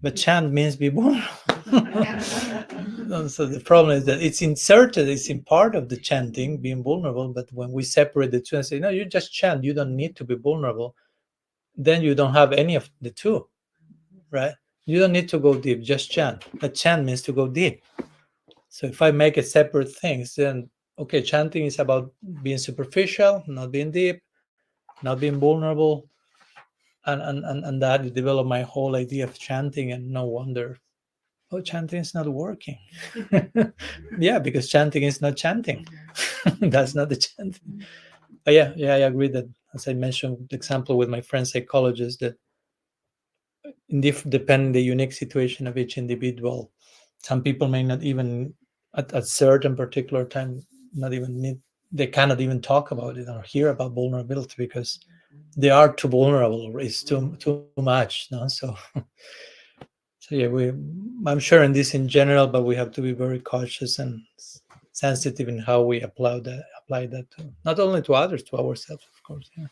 But chant means be vulnerable. So the problem is that it's inserted, it's in part of the chanting, being vulnerable. But when we separate the two and say, no, you just chant, you don't need to be vulnerable, then you don't have any of the two, right? You don't need to go deep, just chant. But chant means to go deep. So if I make it separate things, then okay, chanting is about being superficial, not being deep, not being vulnerable, and that developed my whole idea of chanting. And no wonder, oh, chanting is not working. Yeah, because chanting is not chanting. That's not the chanting. But yeah, I agree that, as I mentioned, the example with my friend psychologist, that depending the unique situation of each individual, some people may not even at a certain particular time not even need, they cannot even talk about it or hear about vulnerability because they are too vulnerable. It's too much. No, so yeah, I'm sharing this in general, but we have to be very cautious and sensitive in how we apply that to, not only to others, to ourselves, of course. Yeah.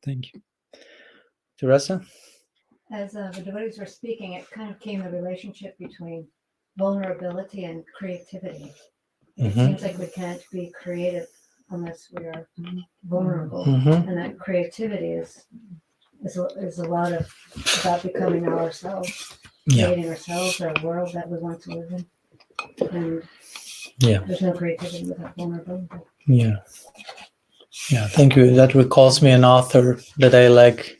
Thank you, Teresa. As the devotees were speaking, it kind of came the relationship between vulnerability and creativity. It seems like we can't be creative unless we are vulnerable, and that creativity is a lot of about becoming ourselves, creating ourselves, our world that we want to live in. And there's no creativity without vulnerability. Yeah, thank you. That recalls me an author that I like.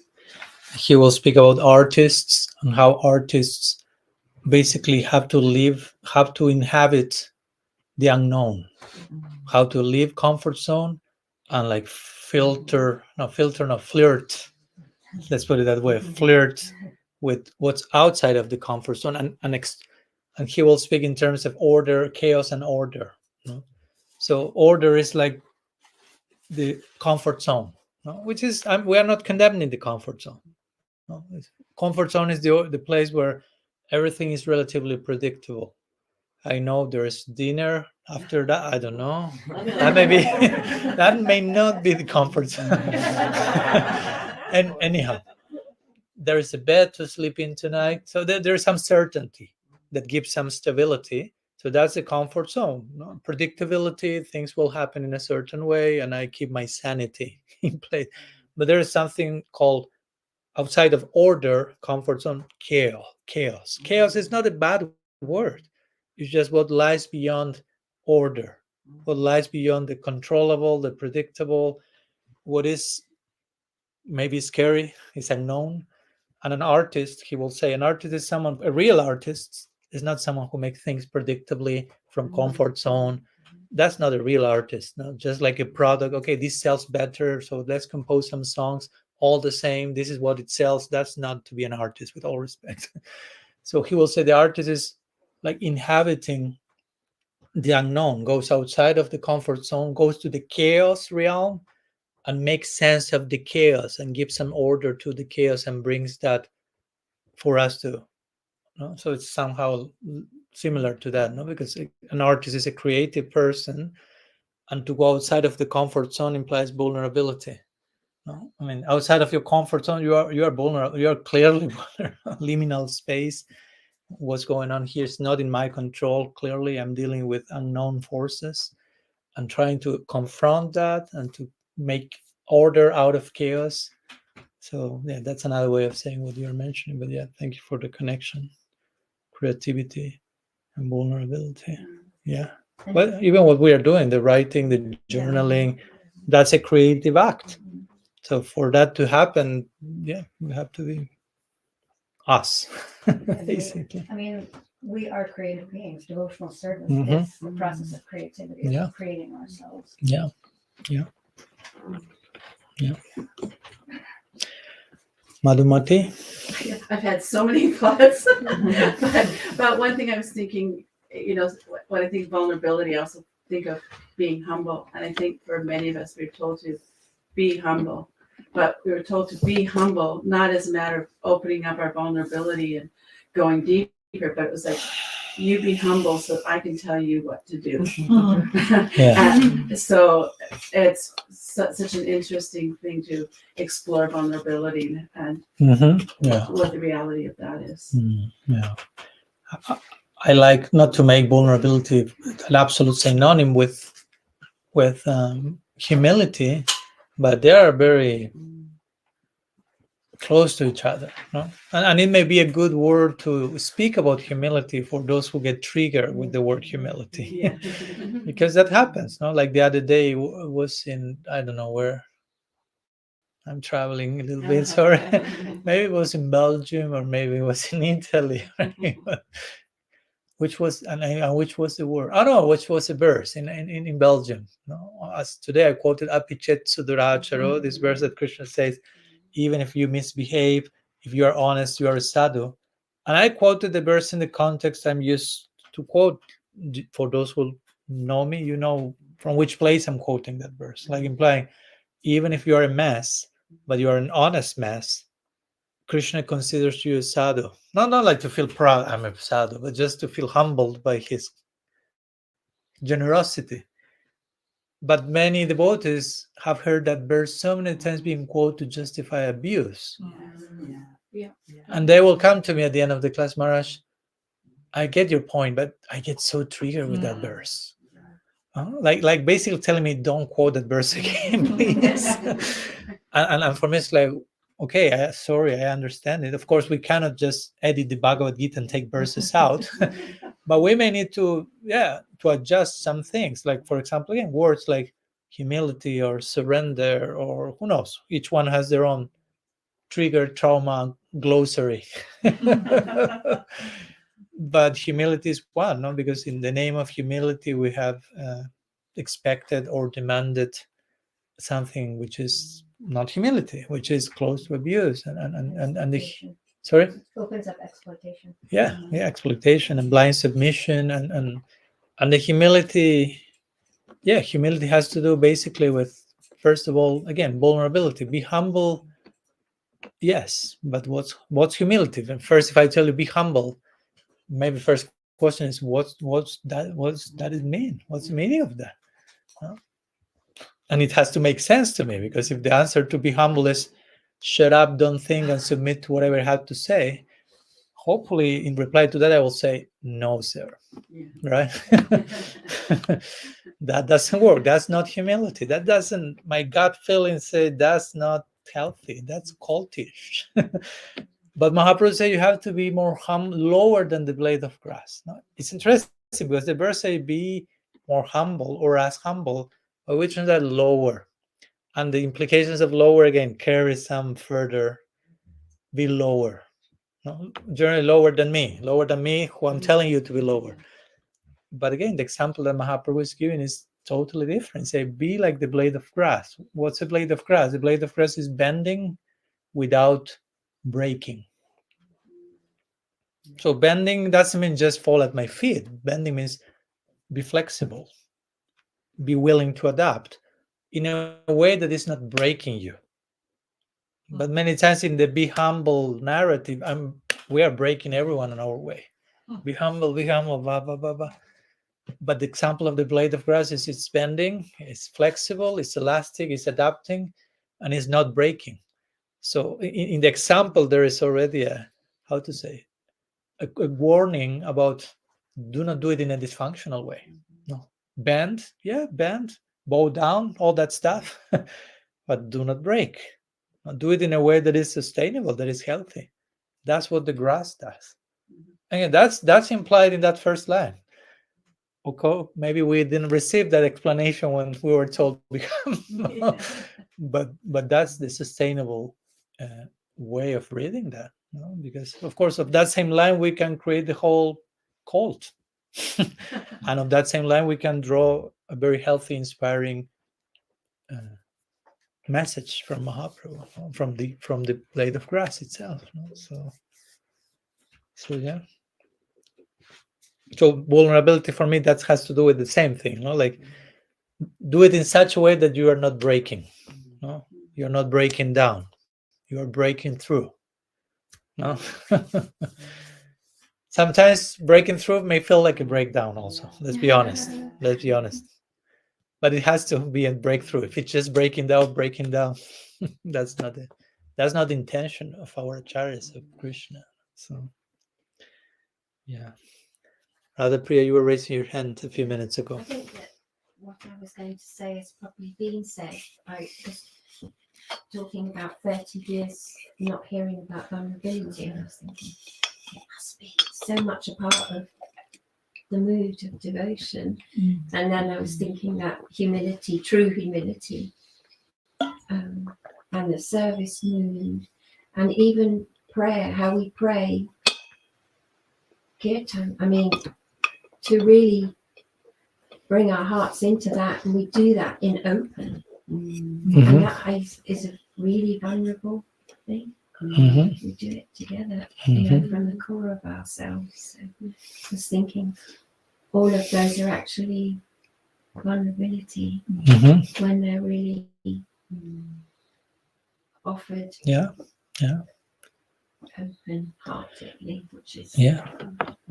He will speak about artists and how artists basically have to inhabit the unknown, how to leave comfort zone and like flirt, let's put it that way, flirt with what's outside of the comfort zone, and he will speak in terms of order, chaos, and order. So order is like the comfort zone, which is, we are not condemning the comfort zone. Comfort zone is the place where everything is relatively predictable. I know there's dinner after that. I don't know. That may be, that may not be the comfort zone. And anyhow, there is a bed to sleep in tonight. So there's some certainty that gives some stability. So that's the comfort zone. Predictability, things will happen in a certain way, and I keep my sanity in place. But there is something called, outside of order, comfort zone, chaos. Chaos is not a bad word. It's just what lies beyond order, what lies beyond the controllable, the predictable, what is maybe scary, is unknown. And an artist, he will say, an artist is someone, a real artist is not someone who makes things predictably from comfort zone. That's not a real artist. No, just like a product. Okay, this sells better, so let's compose some songs all the same. This is what it sells. That's not to be an artist, with all respect. So he will say the artist is like inhabiting the unknown, goes outside of the comfort zone, goes to the chaos realm, and makes sense of the chaos and gives some order to the chaos and brings that for us to. So it's somehow similar to that, because an artist is a creative person, and to go outside of the comfort zone implies vulnerability. No? I mean, outside of your comfort zone, you are vulnerable. You are clearly vulnerable. Liminal space. What's going on here is not in my control. Clearly, I'm dealing with unknown forces and trying to confront that and to make order out of chaos. So yeah, that's another way of saying what you're mentioning. But yeah, thank you for the connection, creativity, and vulnerability. Yeah. But even what we are doing, the writing, the journaling, that's a creative act. So for that to happen, yeah, we have to be us, basically. I mean, we are creative beings. Devotional service Mhm. is the process of creativity, of Yeah. creating ourselves. Yeah. Madhumati? I've had so many thoughts, but one thing I was thinking, when I think vulnerability, I also think of being humble. And I think for many of us, we're told to be humble, but we were told to be humble, not as a matter of opening up our vulnerability and going deeper, but it was like, you be humble so I can tell you what to do. So it's such an interesting thing to explore vulnerability and what the reality of that is. Yeah. I like not to make vulnerability an absolute synonym with humility, but they are very close to each other, no? And it may be a good word to speak about humility for those who get triggered with the word humility. Because that happens, no? Like the other day was in, I don't know where, I'm traveling a little bit, sorry. Maybe it was in Belgium or maybe it was in Italy. Which was which was the word? Oh no, which was a verse in Belgium. No, as today I quoted Apichet Suduracharo, this verse that Krishna says, even if you misbehave, if you are honest, you are a sadhu. And I quoted the verse in the context I'm used to quote. For those who know me, you know from which place I'm quoting that verse, like implying, even if you are a mess, but you are an honest mess, Krishna considers you a sadhu. Not like to feel proud, I'm a sadhu, but just to feel humbled by his generosity. But many devotees have heard that verse so many times being quoted to justify abuse. And they will come to me at the end of the class, Maharaj, I get your point, but I get so triggered with that verse. Like basically telling me, don't quote that verse again, please. and for me, it's like, okay, sorry, I understand it. Of course, we cannot just edit the Bhagavad Gita and take verses out, but we may need to adjust some things. Like, for example, again, words like humility or surrender, or who knows, each one has their own trigger trauma glossary. But humility is one, no? Because in the name of humility, we have expected or demanded something which is not humility, which is close to abuse and the sorry, opens up exploitation. Exploitation and blind submission and the humility. Humility has to do basically with, first of all, again, vulnerability. Be humble, yes, but what's humility? And first, if I tell you be humble, maybe first question is what's that it mean? What's the meaning of that? And it has to make sense to me, because if the answer to be humble is shut up, don't think, and submit to whatever I have to say, hopefully in reply to that I will say no, sir. Right? That doesn't work. That's not humility. That doesn't, my gut feeling say that's not healthy. That's cultish. But Mahaprabhu said you have to be more lower than the blade of grass. No? It's interesting because the verse say be more humble or as humble, but which ones are lower? And the implications of lower again carry some further. Be lower. No? Generally lower than me, who I'm telling you to be lower. But again, the example that Mahaprabhu is giving is totally different. Say, be like the blade of grass. What's a blade of grass? The blade of grass is bending without breaking. So bending doesn't mean just fall at my feet. Bending means be flexible, be willing to adapt in a way that is not breaking you. But many times in the be humble narrative, we are breaking everyone in our way. Be humble, blah, blah, blah, blah. But the example of the blade of grass is it's bending, it's flexible, it's elastic, it's adapting. and it's not breaking. So in the example, there is already a, how to say, a warning about do not do it in a dysfunctional way. No, bend, bend, bow down, all that stuff, but do not break. Do it in a way that is sustainable, that is healthy. That's what the grass does. Again, that's implied in that first line. Okay, maybe we didn't receive that explanation when we were told become, but that's the sustainable way of reading that. Because of course, of that same line, we can create the whole cult, and of that same line, we can draw a very healthy, inspiring message from Mahaprabhu, from the blade of grass itself. So yeah. So vulnerability for me, that has to do with the same thing, like do it in such a way that you are not breaking, you're not breaking down, you are breaking through. Sometimes breaking through may feel like a breakdown also, let's be honest, but it has to be a breakthrough. If it's just breaking down, that's not the intention of our acharyas of Krishna. So yeah. Radha Priya, you were raising your hand a few minutes ago. I think that what I was going to say has probably been said. I was talking about 30 years not hearing about vulnerability, and I was thinking it must be so much a part of the mood of devotion. And then I was thinking that humility, true humility, and the service mood, and even prayer, how we pray kirtan. I mean, to really bring our hearts into that, and we do that in open, and that is a really vulnerable thing. We do it together, from the core of ourselves. So I was thinking all of those are actually vulnerability when they're really offered open-heartedly, which is the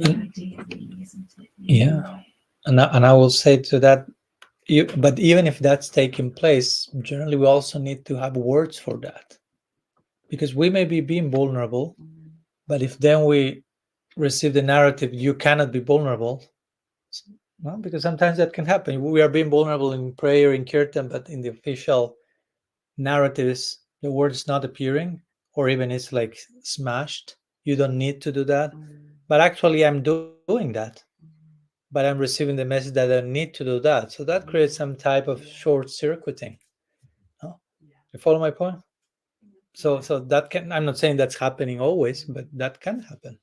idea, really, isn't it? And I will say to that, but even if that's taking place, generally we also need to have words for that, because we may be being vulnerable, but if then we receive the narrative, you cannot be vulnerable, because sometimes that can happen. We are being vulnerable in prayer, in kirtan, but in the official narratives, the word is not appearing, or even it's like smashed. You don't need to do that, but actually I'm doing that, but I'm receiving the message that I need to do that. So that creates some type of short circuiting. You follow my point? So that can, I'm not saying that's happening always, but that can happen.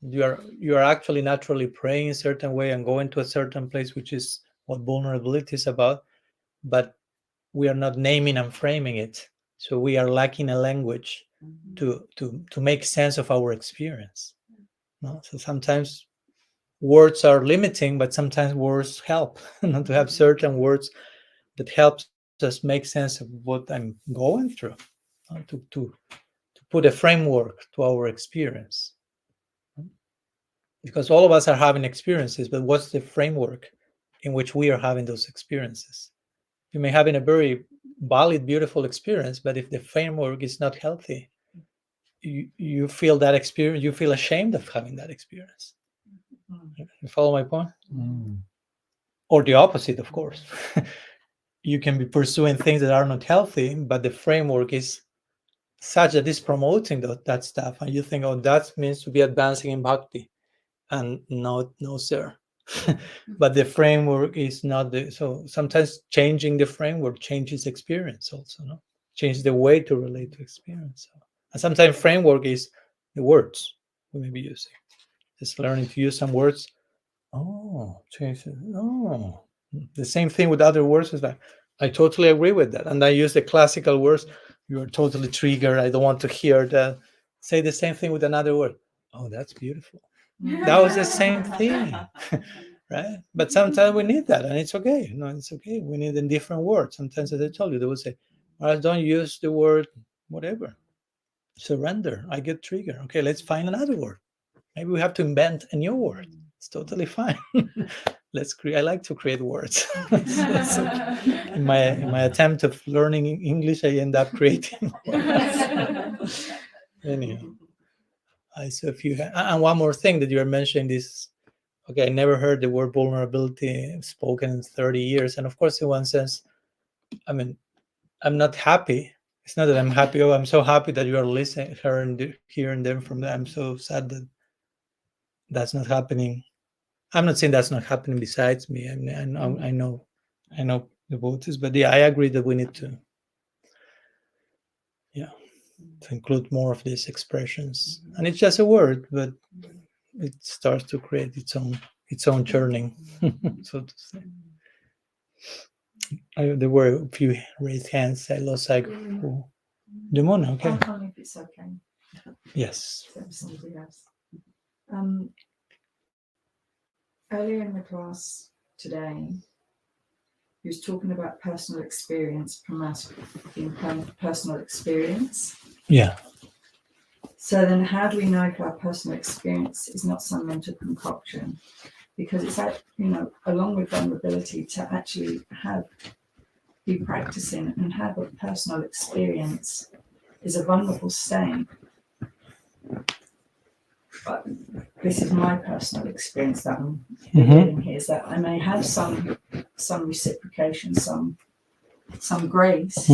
You are actually naturally praying a certain way and going to a certain place, which is what vulnerability is about, but we are not naming and framing it. So we are lacking a language to make sense of our experience. So sometimes words are limiting, but sometimes words help. To have certain words that helps us make sense of what I'm going through, to put a framework to our experience. Because all of us are having experiences, but what's the framework in which we are having those experiences? You may have a very valid, beautiful experience, but if the framework is not healthy, you feel that experience, you feel ashamed of having that experience. You follow my point? Or the opposite, of course. You can be pursuing things that are not healthy, but the framework is such that it's promoting that stuff, and you think, oh, that means to be advancing in bhakti. And no, sir. But the framework is not so sometimes changing the framework changes experience also, changes the way to relate to experience. And sometimes framework is the words we may be using. Just learning to use some words. The same thing with other words is that I totally agree with that. And I use the classical words. You are totally triggered. I don't want to hear that. Say the same thing with another word. Oh, that's beautiful. That was the same thing, right? But sometimes we need that, and it's okay. It's okay. We need a different word. Sometimes, as I told you, they will say, "Well, don't use the word whatever. Surrender. I get triggered. Okay, let's find another word. Maybe we have to invent a new word. It's totally fine." let's create. I like to create words. So in my attempt of learning English, I end up creating words. Anyhow, I saw a few. And one more thing that you were mentioning this. Okay, I never heard the word vulnerability spoken in 30 years. And of course, in one sense, I mean, I'm not happy. It's not that I'm happy. Oh, I'm so happy that you are listening, hearing them from them. I'm so sad that that's not happening. I'm not saying that's not happening besides me. I mean, I know the voters, but yeah, I agree that we need to include more of these expressions. And it's just a word, but it starts to create its own churning, so to say. There were a few raised hands. I lost sight. Demona, okay. I'll come if it's okay. Yes. So somebody else. Earlier in the class today, he was talking about personal experience, being personal experience. Yeah. So then how do we know if our personal experience is not some mental concoction? Because it's, along with vulnerability, to actually be practicing and have a personal experience is a vulnerable state. But this is my personal experience that I'm feeling here, is that I may have some reciprocation, some grace,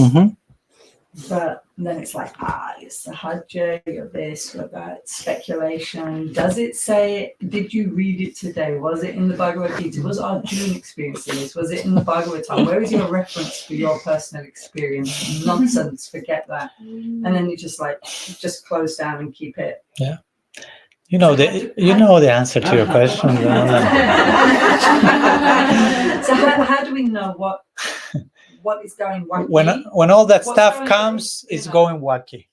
but then it's like, it's the hajja, you're this, you're that, speculation. Does it say, did you read it today? Was it in the Bhagavad Gita? Was Arjuna experiencing this? Was it in the Bhagavatam? Where is your reference for your personal experience? Nonsense, forget that. And then you just close down and keep it. Yeah. You know the answer to your question. So how do we know what is going wacky? When all that stuff comes, it's going wacky.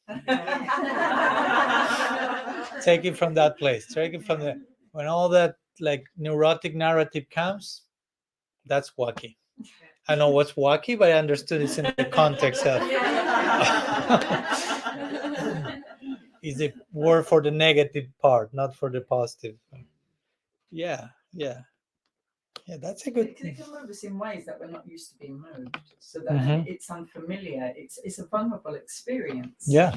Take it from that place. Take it from when all that like neurotic narrative comes, that's wacky. I know what's wacky, but I understood it's in the context of is a word for the negative part, not for the positive. Yeah, that's a good It thing. can move us in ways that we're not used to being moved, so that it's unfamiliar. It's a vulnerable experience. Yeah.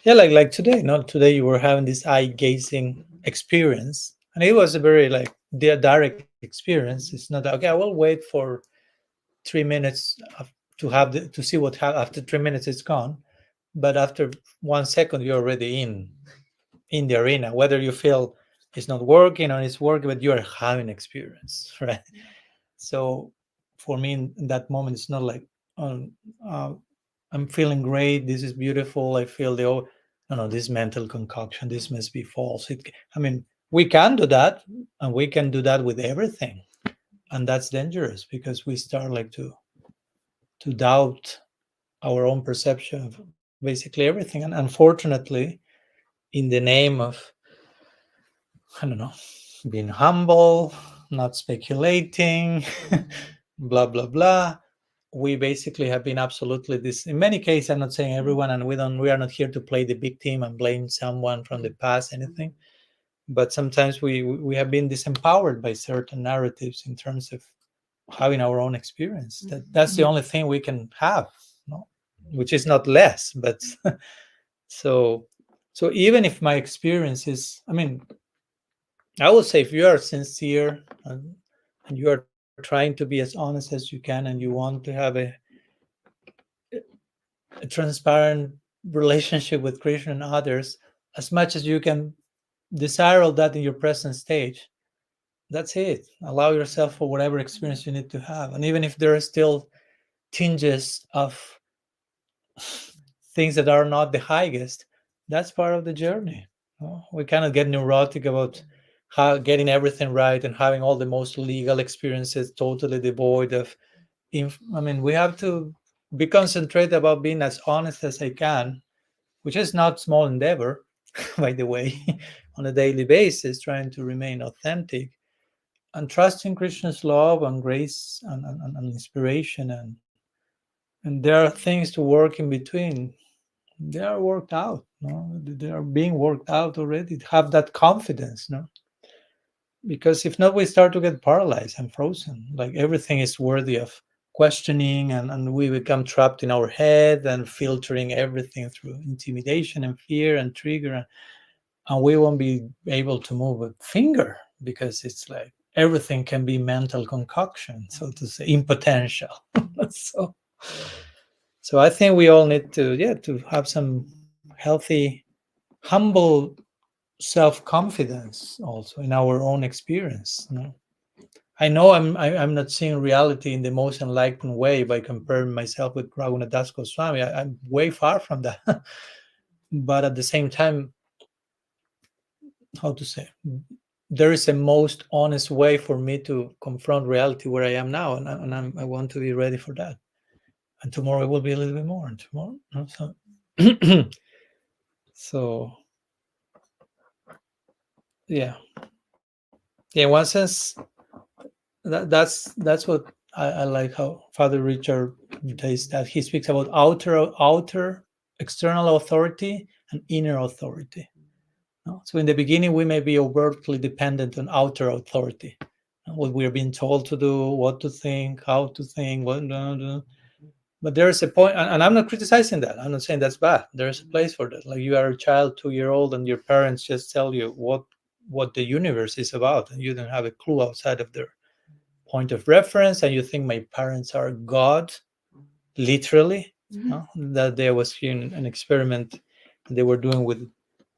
Like today. Today you were having this eye gazing experience, and it was a very direct experience. It's not okay. I will wait for 3 minutes to see what happens. After 3 minutes, it's gone. But after 1 second, you're already in the arena. Whether you feel it's not working or it's working, but you are having experience, right? So for me, in that moment, it's not like, I'm feeling great. This is beautiful. I feel this mental concoction. This must be false. We can do that, and we can do that with everything, and that's dangerous because we start to doubt our own perception of basically everything. And unfortunately, in the name of, being humble, not speculating, blah, blah, blah, we basically have been absolutely this. In many cases, I'm not saying everyone, and we are not here to play the victim and blame someone from the past, anything. But sometimes we have been disempowered by certain narratives in terms of having our own experience. That's the only thing we can have, which is not less, but so even if my experience is, I would say if you are sincere and you are trying to be as honest as you can, and you want to have a transparent relationship with Krishna and others, as much as you can desire all that in your present stage, that's it. Allow yourself for whatever experience you need to have. And even if there are still tinges of things that are not the highest, that's part of the journey. We cannot get neurotic about getting everything right and having all the most legal experiences totally devoid of we have to be concentrated about being as honest as I can, which is not small endeavor, by the way, on a daily basis, trying to remain authentic and trusting Krishna's love and grace and inspiration, and there are things to work in between. They are worked out. They are being worked out already. Have that confidence. because if not, we start to get paralyzed and frozen. Like everything is worthy of questioning, and we become trapped in our head and filtering everything through intimidation and fear and trigger, and we won't be able to move a finger because it's like everything can be mental concoction, so to say, in potential. So I think we all need to have some healthy, humble self-confidence also in our own experience. I know I'm not seeing reality in the most enlightened way by comparing myself with Raghunath Goswami. I'm way far from that. But at the same time, how to say, there is a most honest way for me to confront reality where I am now, and I want to be ready for that. And tomorrow it will be a little bit more. And tomorrow, so yeah. In one sense, that's what I like how Father Richard says, that he speaks about outer external authority and inner authority. So in the beginning, we may be overtly dependent on outer authority, what we're being told to do, what to think, how to think, what to do. But there's a point, and I'm not criticizing that. I'm not saying that's bad. There's a place for that. Like you are a child, 2-year-old, and your parents just tell you what the universe is about, and you don't have a clue outside of their point of reference, and you think my parents are God, literally. That there was an experiment they were doing with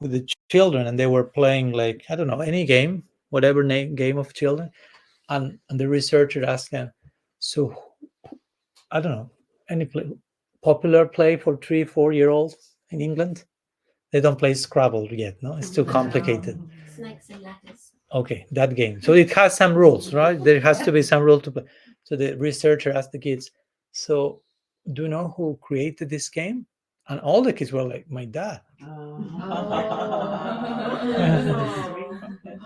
the children, and they were playing, like, I don't know, any game, whatever game of children, and the researcher asked them, so I don't know, any popular play for 3-4-year-olds in England? They don't play Scrabble yet, no? It's too complicated. Snakes and ladders. Okay, that game. So it has some rules, right? There has to be some rule to play. So the researcher asked the kids, so do you know who created this game? And all the kids were like, my dad.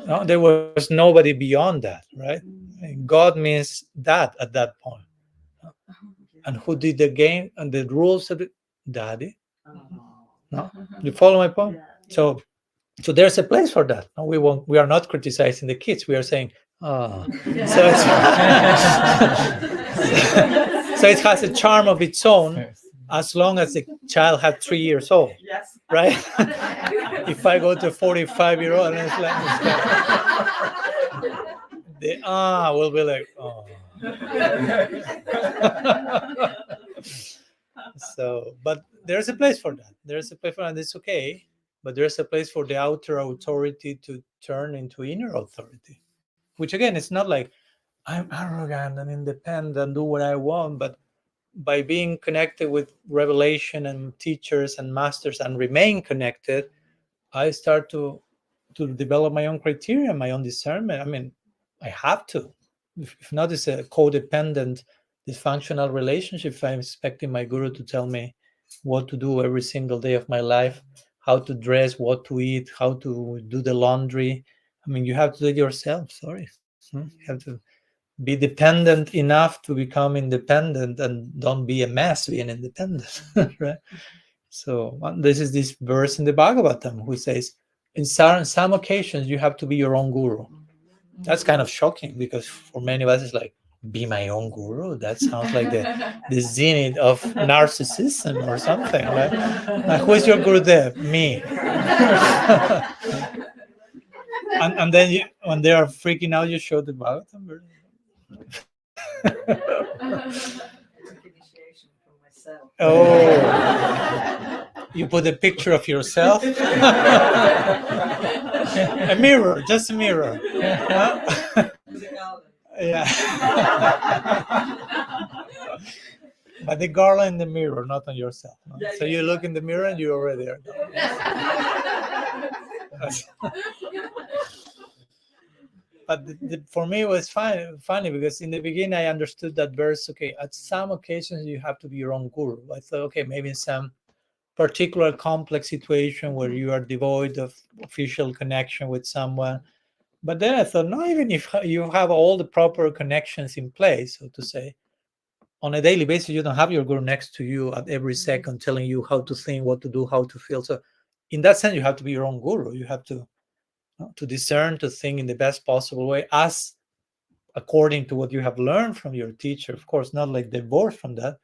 No, there was nobody beyond that, right? God means that at that point. And who did the game and the rules of it? Daddy. No, you follow my point? So there's a place for that. No, we are not criticizing the kids. We are saying, so it has a charm of its own, as long as the child had 3 years old. Yes. Right? If I go to a 45-year-old and it's like, will be like, oh. So, but there's a place for that. There's a place for that, and it's okay. But there's a place for the outer authority to turn into inner authority, which again, it's not like I'm arrogant and independent and do what I want, but by being connected with revelation and teachers and masters and remain connected, I start to develop my own criteria, my own discernment. I mean, I have to. If not, it's a codependent, dysfunctional relationship. If I'm expecting my guru to tell me what to do every single day of my life, how to dress, what to eat, how to do the laundry. I mean, you have to do it yourself. Sorry. You have to be dependent enough to become independent, and don't be a mess being independent. Right? So this is this verse in the Bhagavatam who says, in some occasions, you have to be your own guru. That's kind of shocking, because for many of us, it's like, be my own guru? That sounds like the zenith of narcissism or something. Right? Like, who is your Gurudev? Me. and then when they are freaking out, you show the Bhagavatam verse. Oh, you put a picture of yourself? A mirror, just a mirror. Yeah. But the garland in the mirror, not on yourself. No? So you look in the mirror and you're already there. But for me, it was funny because in the beginning, I understood that verse. Okay, at some occasions, you have to be your own guru. I thought, okay, maybe in some particular complex situation where you are devoid of official connection with someone. But then I thought, no, even if you have all the proper connections in place, so to say, on a daily basis, you don't have your guru next to you at every second telling you how to think, what to do, how to feel. So in that sense, you have to be your own guru. You have to to discern, to think in the best possible way, as according to what you have learned from your teacher. Of course, not like divorced from that,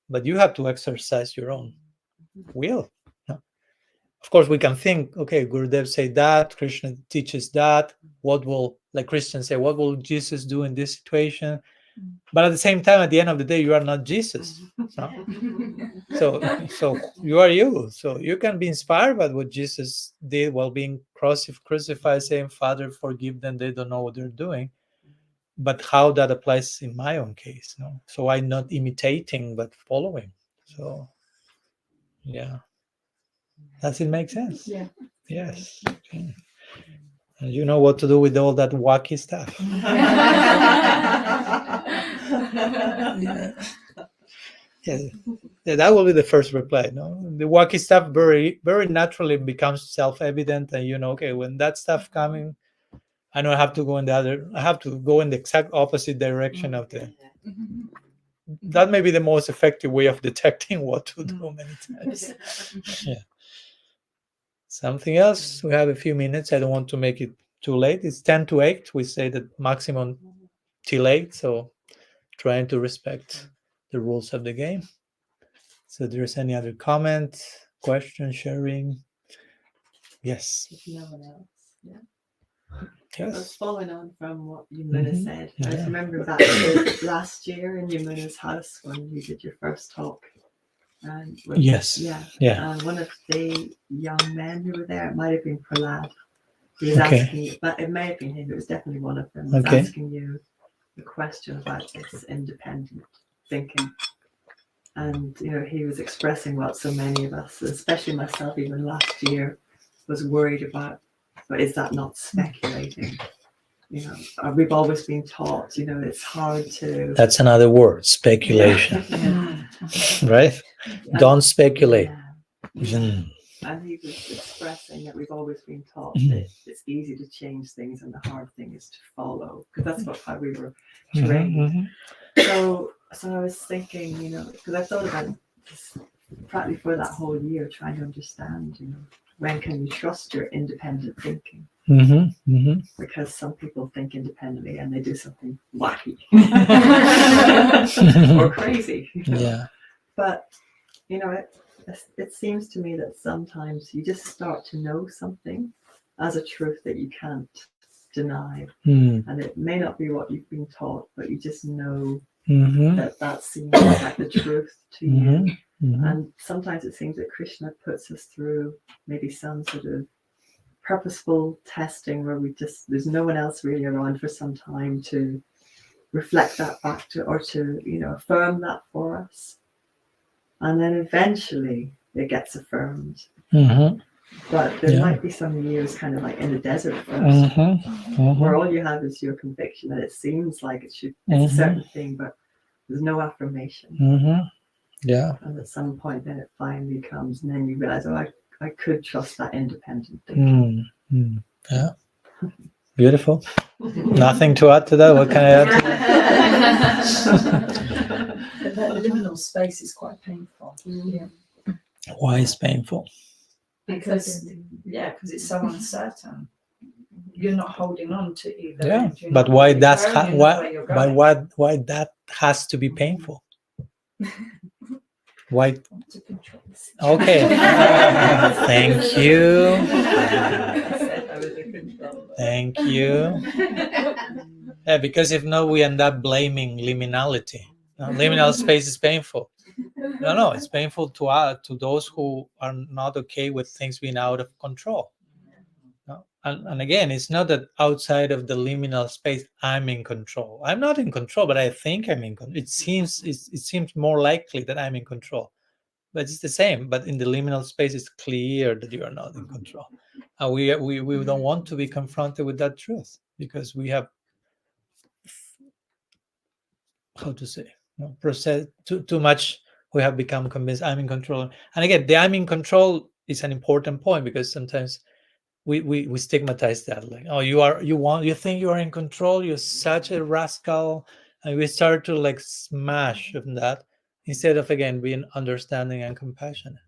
but you have to exercise your own will. Of course, we can think, okay, Gurudev say that, Krishna teaches that. What will, like Christians say, what will Jesus do in this situation? But at the same time, at the end of the day, you are not Jesus. No? So you are you. So you can be inspired by what Jesus did while being crucified, saying, Father, forgive them, they don't know what they're doing. But how that applies in my own case. No? So I'm not imitating, but following. So, yeah. Does it make sense? Yeah. Yes. Okay. And you know what to do with all that wacky stuff. Yeah. Yeah, that will be the first reply. No, the wacky stuff very, very naturally becomes self-evident, and you know, okay, when that stuff coming, I know I have to go in the other. I have to go in the exact opposite direction of the. That may be the most effective way of detecting what to do many times. Yeah. Something else? We have a few minutes. I don't want to make it too late. It's 10 to 8. We say that maximum till 8. So trying to respect the rules of the game. So there's any other comment, question, sharing? Yes. If no one else. Yeah. Yes. I was following on from what Yamuna said. I Yeah. was remembering back to last year in Yamuna's house when you did your first talk. And Yes. Yeah. Yeah. One of the young men who were there, it might have been Prahlad, he was Okay. asking you, but it may have been him, it was definitely one of them, was Okay. asking you the question about this independent thinking. And, you know, he was expressing what so many of us, especially myself, even last year, was worried about. But is that not speculating? You know, we've always been taught, you know, it's hard to. That's another word, speculation. Yeah. Right? Don't speculate. Yeah. Mm. And he was expressing that we've always been taught Mhm. that it's easy to change things and the hard thing is to follow, because that's how we were Mhm, trained. mhm. So I was thinking, you know, because I thought about this practically for that whole year, trying to understand, you know, when can you trust your independent thinking? Mhm, mhm. Because some people think independently and they do something wacky or crazy. You know? Yeah. But, you know, it seems to me that sometimes you just start to know something as a truth that you can't deny. Mm. And it may not be what you've been taught, but you just know Mhm, that seems like the truth to you. mhm, mhm. And sometimes it seems that Krishna puts us through maybe some sort of purposeful testing where there's no one else really around for some time to reflect that back to, or to, you know, affirm that for us. And then eventually it gets affirmed. Mhm, But there Yeah. might be some years kind of like in the desert first, mhm, where mhm, all you have is your conviction that it seems like it's a certain thing, but there's no affirmation. mhm. Yeah. And at some point then it finally comes, and then you realize, oh, I could trust that independent thinking. Yeah. Beautiful. Nothing to add to that. What can I add to that? But that liminal space is quite painful. Yeah. Why is painful? Because it's so uncertain. You're not holding on to either. Yeah. end. You're But not why really that's firm, you know why where you're by going. why that has to be painful? Why? Want to control the situation. Okay. Thank you. I said I was a controller. Thank you. Yeah, because if not, we end up blaming liminality. No, liminal space is painful. No, it's painful to those who are not okay with things being out of control. No? And again, it's not that outside of the liminal space I'm in control. I'm not in control, but I think I'm in control. It seems more likely that I'm in control. But it's the same. But in the liminal space, it's clear that you are not in control. And we don't want to be confronted with that truth because we have, how to say, process too much. We have become convinced I'm in control. And again, the I'm in control is an important point because sometimes we stigmatize that, like, oh, you think you are in control, you're such a rascal, and we start to like smash on that instead of again being understanding and compassionate.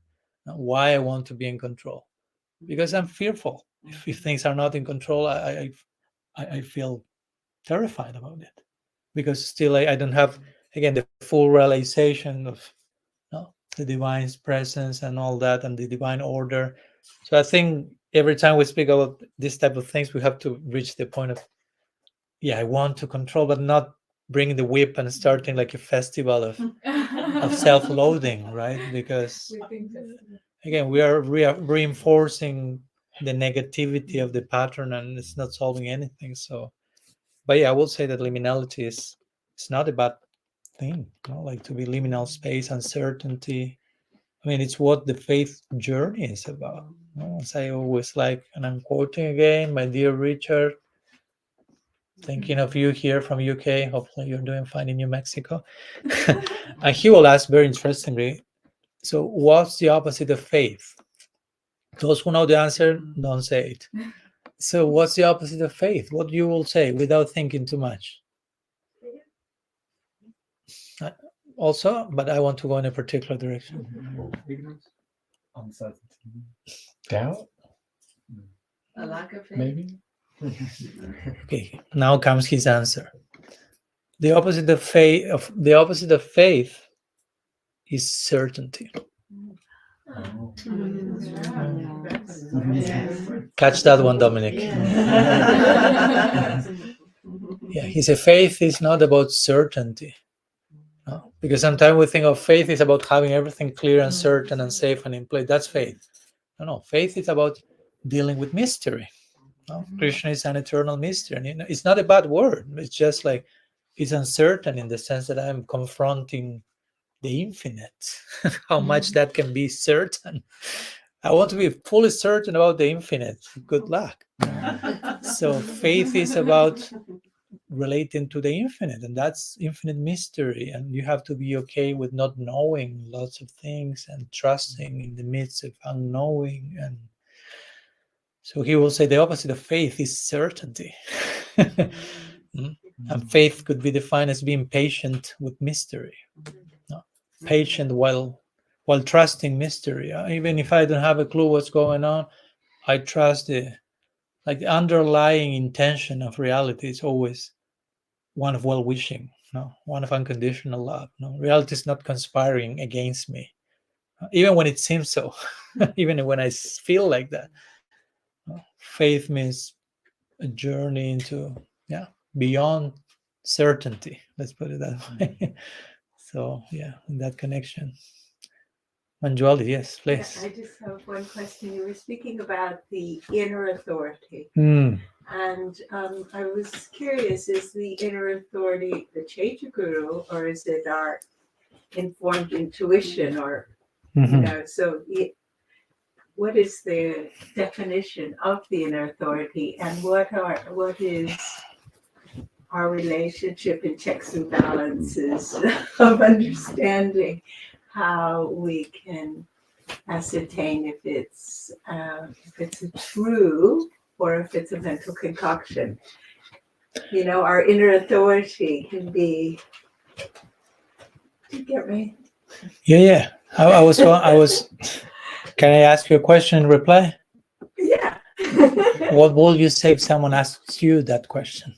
Now, why I want to be in control? Because I'm fearful. If things are not in control, I feel terrified about it, because still I don't have, again, the full realization of the divine presence and all that, and the divine order. So I think every time we speak about this type of things, we have to reach the point of, I want to control, but not bringing the whip and starting like a festival of self-loathing, right? Because again, we are reinforcing the negativity of the pattern, and it's not solving anything. So, but I will say that liminality is, it's not a bad thing, like to be liminal space, uncertainty. I mean, it's what the faith journey is about. As I always like, and I'm quoting again, my dear Richard, thinking of you here from UK. Hopefully you're doing fine in New Mexico. And he will ask very interestingly, so what's the opposite of faith? Those who know the answer, don't say it. So what's the opposite of faith? What you will say without thinking too much? Also, but I want to go in a particular direction. Ignorance, uncertainty, doubt, A lack of faith. maybe. Okay, now comes his answer. The opposite of faith is certainty. Catch that one, Dominic. He said faith is not about certainty. No? Because sometimes we think of faith is about having everything clear and certain and safe and in place. That's faith. No, faith is about dealing with mystery. No? Krishna is an eternal mystery. And it's not a bad word. It's just like it's uncertain in the sense that I'm confronting the infinite. How much that can be certain. I want to be fully certain about the infinite. Good luck. So faith is about relating to the infinite, and that's infinite mystery, and you have to be okay with not knowing lots of things and trusting in the midst of unknowing. And so he will say the opposite of faith is certainty. And faith could be defined as being patient with mystery. Patient while trusting mystery. Even if I don't have a clue what's going on, I trust the underlying intention of reality is always one of well-wishing, one of unconditional love. Reality is not conspiring against me, even when it seems so. Even when I feel like that. Faith means a journey into beyond certainty. Let's put it that way. So in that connection. Manjuali, yes, please. I just have one question. You were speaking about the inner authority. And I was curious, is the inner authority the Caitya Guru, or is it our informed intuition? Or, what is the definition of the inner authority, and what is our relationship in checks and balances of understanding how we can ascertain if it's a true or if it's a mental concoction. Our inner authority can be. Do you get me? Yeah. I was. Can I ask you a question in reply? Yeah. What will you say if someone asks you that question?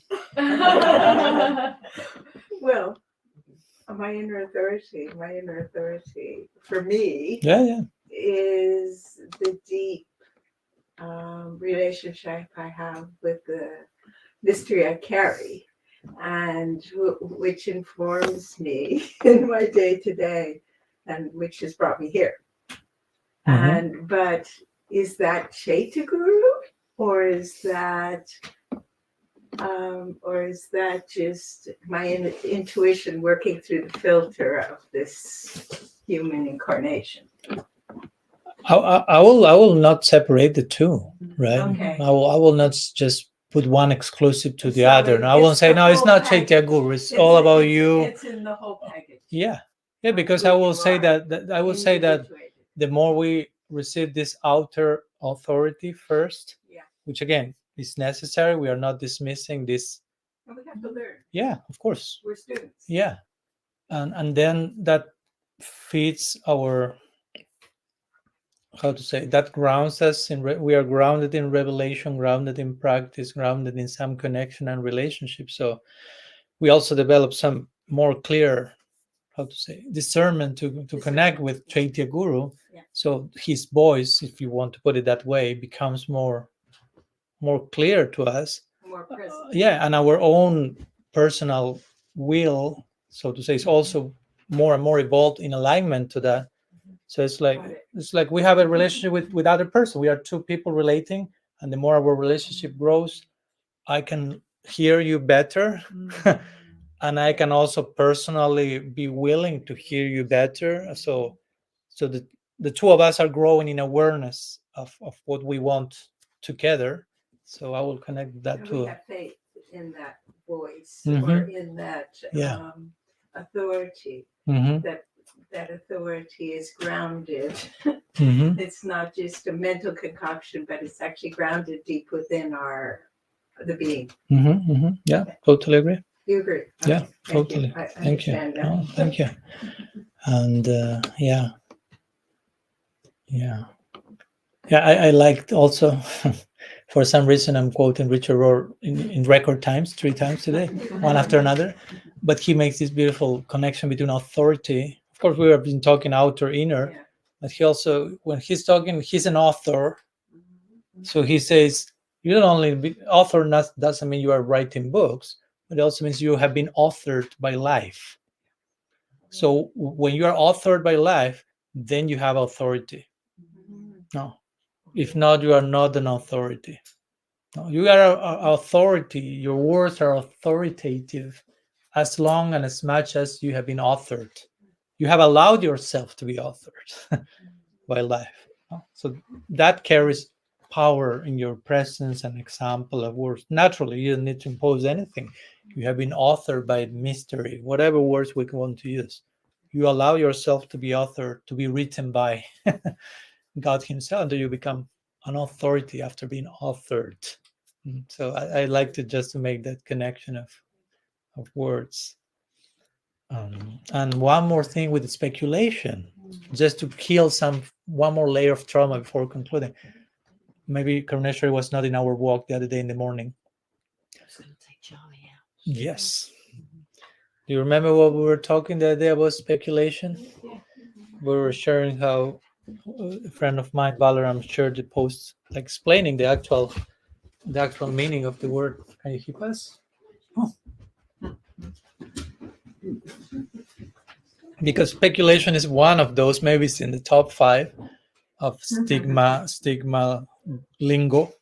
Well, my inner authority for me is the deep relationship I have with the mystery I carry, and which informs me in my day to day, and which has brought me here. But is that Caitya Guru, or is that just my intuition working through the filter of this human incarnation? I will not separate the two, right? Okay. I will not just put one exclusive to the other. I won't say no. It's not Caitya Guru. It's all about you. It's in the whole package. Yeah, because I will say that the more we receive this outer authority first, which again is necessary. We are not dismissing this. And we have to learn. Yeah, of course. We're students. Yeah, and then that feeds our how to say, that grounds us in we are grounded in revelation, grounded in practice, grounded in some connection and relationship. So we also develop some more clear, how to say, discernment to connect with Caitya Guru. Yeah. So his voice, if you want to put it that way, becomes more clear to us. More present. Yeah, and our own personal will, so to say, is also more and more evolved in alignment to that. So it's like we have a relationship with other person. We are two people relating, and the more our relationship grows, I can hear you better, and I can also personally be willing to hear you better. So the two of us are growing in awareness of what we want together. So I will connect that And to. we have faith in that voice or Mhm. in that Yeah. authority. Mhm. That authority is grounded. Mhm. It's not just a mental concoction, but it's actually grounded deep within the being. Mhm. Mhm. Yeah, totally agree. You agree? Yeah, Okay, thank totally. you. I Thank you. understand that. Oh, thank you. And yeah. I liked also. For some reason, I'm quoting Richard Rohr in record times, 3 times today, one after another. But he makes this beautiful connection between authority. Of course, we have been talking outer, inner, Yeah. but he also, when he's talking, he's an author. So he says, you don't only be author, doesn't mean you are writing books, but it also means you have been authored by life. So when you are authored by life, then you have authority. No, if not, you are not an authority. No, you are an authority. Your words are authoritative as long and as much as you have been authored. You have allowed yourself to be authored by life. So that carries power in your presence and example of words. Naturally, you don't need to impose anything. You have been authored by mystery, whatever words we want to use. You allow yourself to be authored, to be written by God Himself, until you become an authority after being authored. So I like to just to make that connection of words. And one more thing with the speculation, just to kill one more layer of trauma before concluding. Maybe Karuneshwari was not in our walk the other day in the morning. I was going to take Charlie out. Yes. Do you remember what we were talking the other day about speculation? Yeah. We were sharing how a friend of mine, Balaram, shared the post explaining the actual meaning of the word. Can you keep us? Oh. Because speculation is one of those, maybe it's in the top 5 of stigma lingo.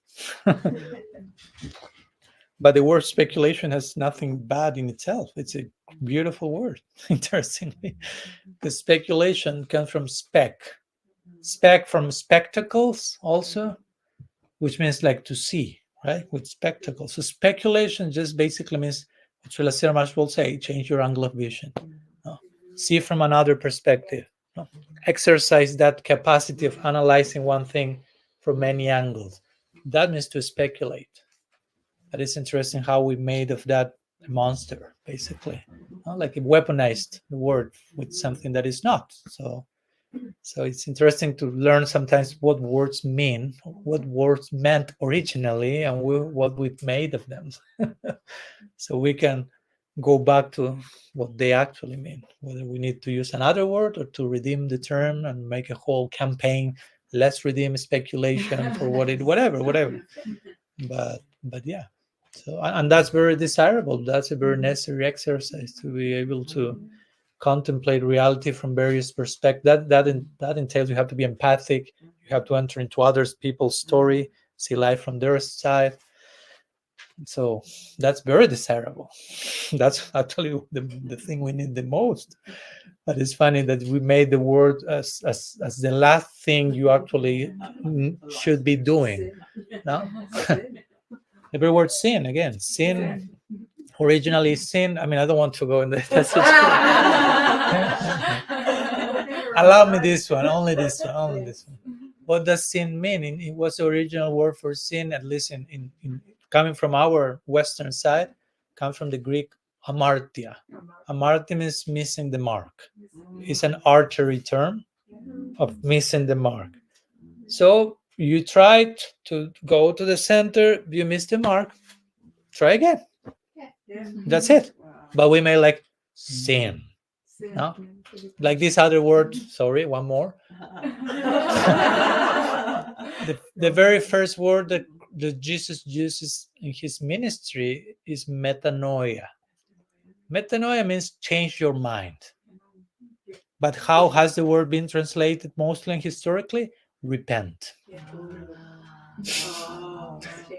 But the word speculation has nothing bad in itself. It's a beautiful word, interestingly. Because speculation comes from spec from spectacles also, which means like to see, right? With spectacles. So speculation just basically means, what Srila Siramash will say, change your angle of vision. See from another perspective. Exercise that capacity of analyzing one thing from many angles. That means to speculate. That is interesting how we made of that a monster, basically. Like it weaponized the word with something that is not. So it's interesting to learn sometimes what words mean, what words meant originally, and what we've made of them. So we can go back to what they actually mean, whether we need to use another word or to redeem the term and make a whole campaign, let's redeem speculation for whatever. But yeah. So, and that's very desirable. That's a very necessary exercise to be able to contemplate reality from various perspectives. That entails you have to be empathic. You have to enter into other people's story, see life from their side. So that's very desirable. That's actually the thing we need the most. But it's funny that we made the word as the last thing you actually should be doing. No? The very word sin again. Sin originally sin. I mean, I don't want to go in the passage. Allow me this one, only this one. What does sin mean? It was the original word for sin, at least in coming from our Western side, comes from the Greek amartia. Amartia means missing the mark. It's an archery term of missing the mark. So you tried to go to the center, you missed the mark, try again. Yeah. That's it. Wow. But we may like sin. No? Like this other word, sorry, one more. The very first word that Jesus uses in his ministry is metanoia. Metanoia means change your mind. But how has the word been translated mostly and historically? Repent.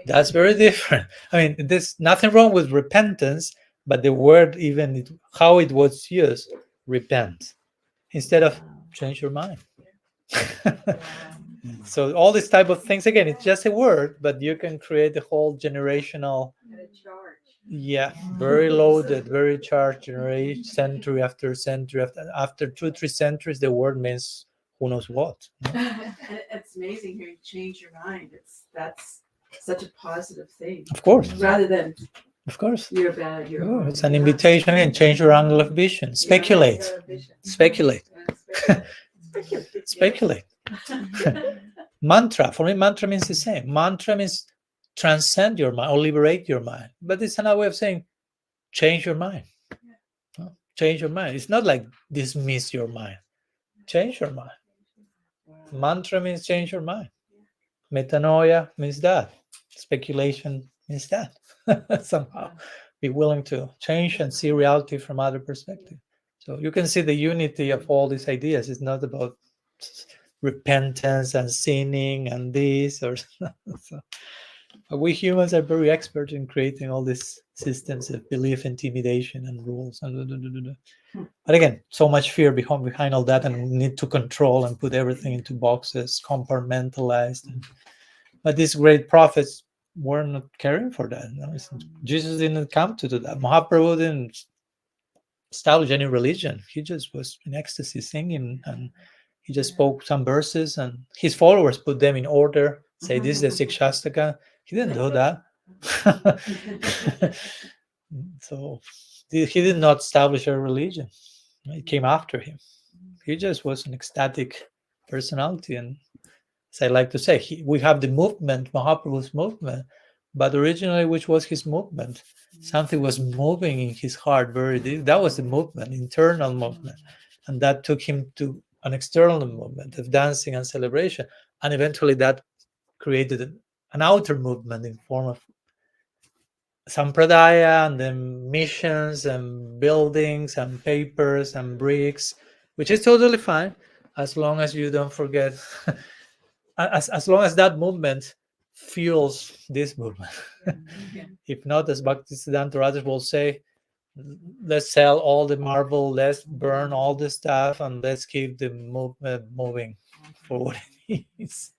That's very different. I mean, there's nothing wrong with repentance, but the word, how it was used, repent, instead of change your mind. So all these type of things, again, it's just a word, but you can create a whole generational, very loaded, very charged generation, century after century after 2-3 centuries, the word means who knows what. And it's amazing hearing change your mind. That's such a positive thing. Of course, Rather than you're bad, it's an invitation and change your angle of vision. Speculate. Mantra, for me, mantra means the same. Mantra means transcend your mind or liberate your mind, but it's another way of saying change your mind. Change your mind. It's not like dismiss your mind. Change your mind. Mantra means change your mind. Metanoia means that. Speculation means that. Somehow be willing to change and see reality from other perspective. So you can see the unity of all these ideas. It's not about repentance and sinning and this or so. We humans are very expert in creating all these systems of belief, intimidation, and rules. But again, so much fear behind all that, and we need to control and put everything into boxes, compartmentalized. But these great prophets were not caring for that. Jesus didn't come to do that. Mahaprabhu didn't establish any religion. He just was in ecstasy singing, and he just spoke some verses, and his followers put them in order, say this is the Sikshastaka. He didn't do that. So he did not establish a religion. It came after him. He just was an ecstatic personality. And as I like to say, we have the movement, Mahaprabhu's movement, but originally, which was his movement? Something was moving in his heart very deep. That was the movement, internal movement. And that took him to an external movement of dancing and celebration. And eventually that created an outer movement in form of sampradaya and then missions and buildings and papers and bricks, which is totally fine as long as you don't forget, as long as that movement fuels this movement. If not, as Bhaktisiddhanta or others will say, let's sell all the marble, let's burn all the stuff, and let's keep the movement moving for what it is.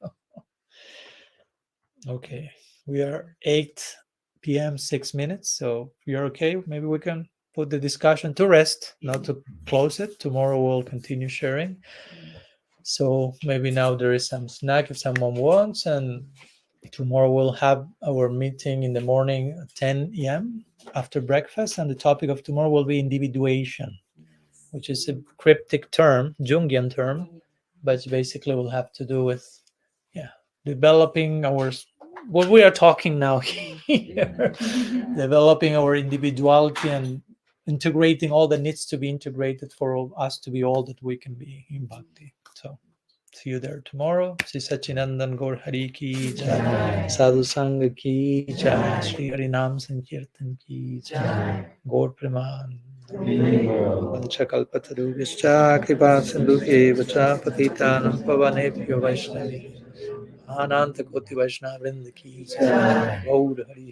Okay, we are 8 p.m. 6 minutes, so if you're okay, maybe we can put the discussion to rest, not to close it. Tomorrow we'll continue sharing. So maybe now there is some snack if someone wants, and tomorrow we'll have our meeting in the morning at 10 a.m. after breakfast, and the topic of tomorrow will be individuation, which is a cryptic term, Jungian term, but basically will have to do with developing what we are talking now here, developing our individuality and integrating all that needs to be integrated for us to be all that we can be in bhakti. So see you there tomorrow. Sri Sachinandan Gaur Hari Ki Jai, Sadhu Sangha Ki Jai, Sri Harinam Sankirtan Ki Jai, Gaur Preman. Panchakalpatarubhishcha kripa sindhubhyevacha patitanam pavanebhyo vaishnavi Ananta Koti Vaishnava Vrinda Ki Jai, Gaur Hari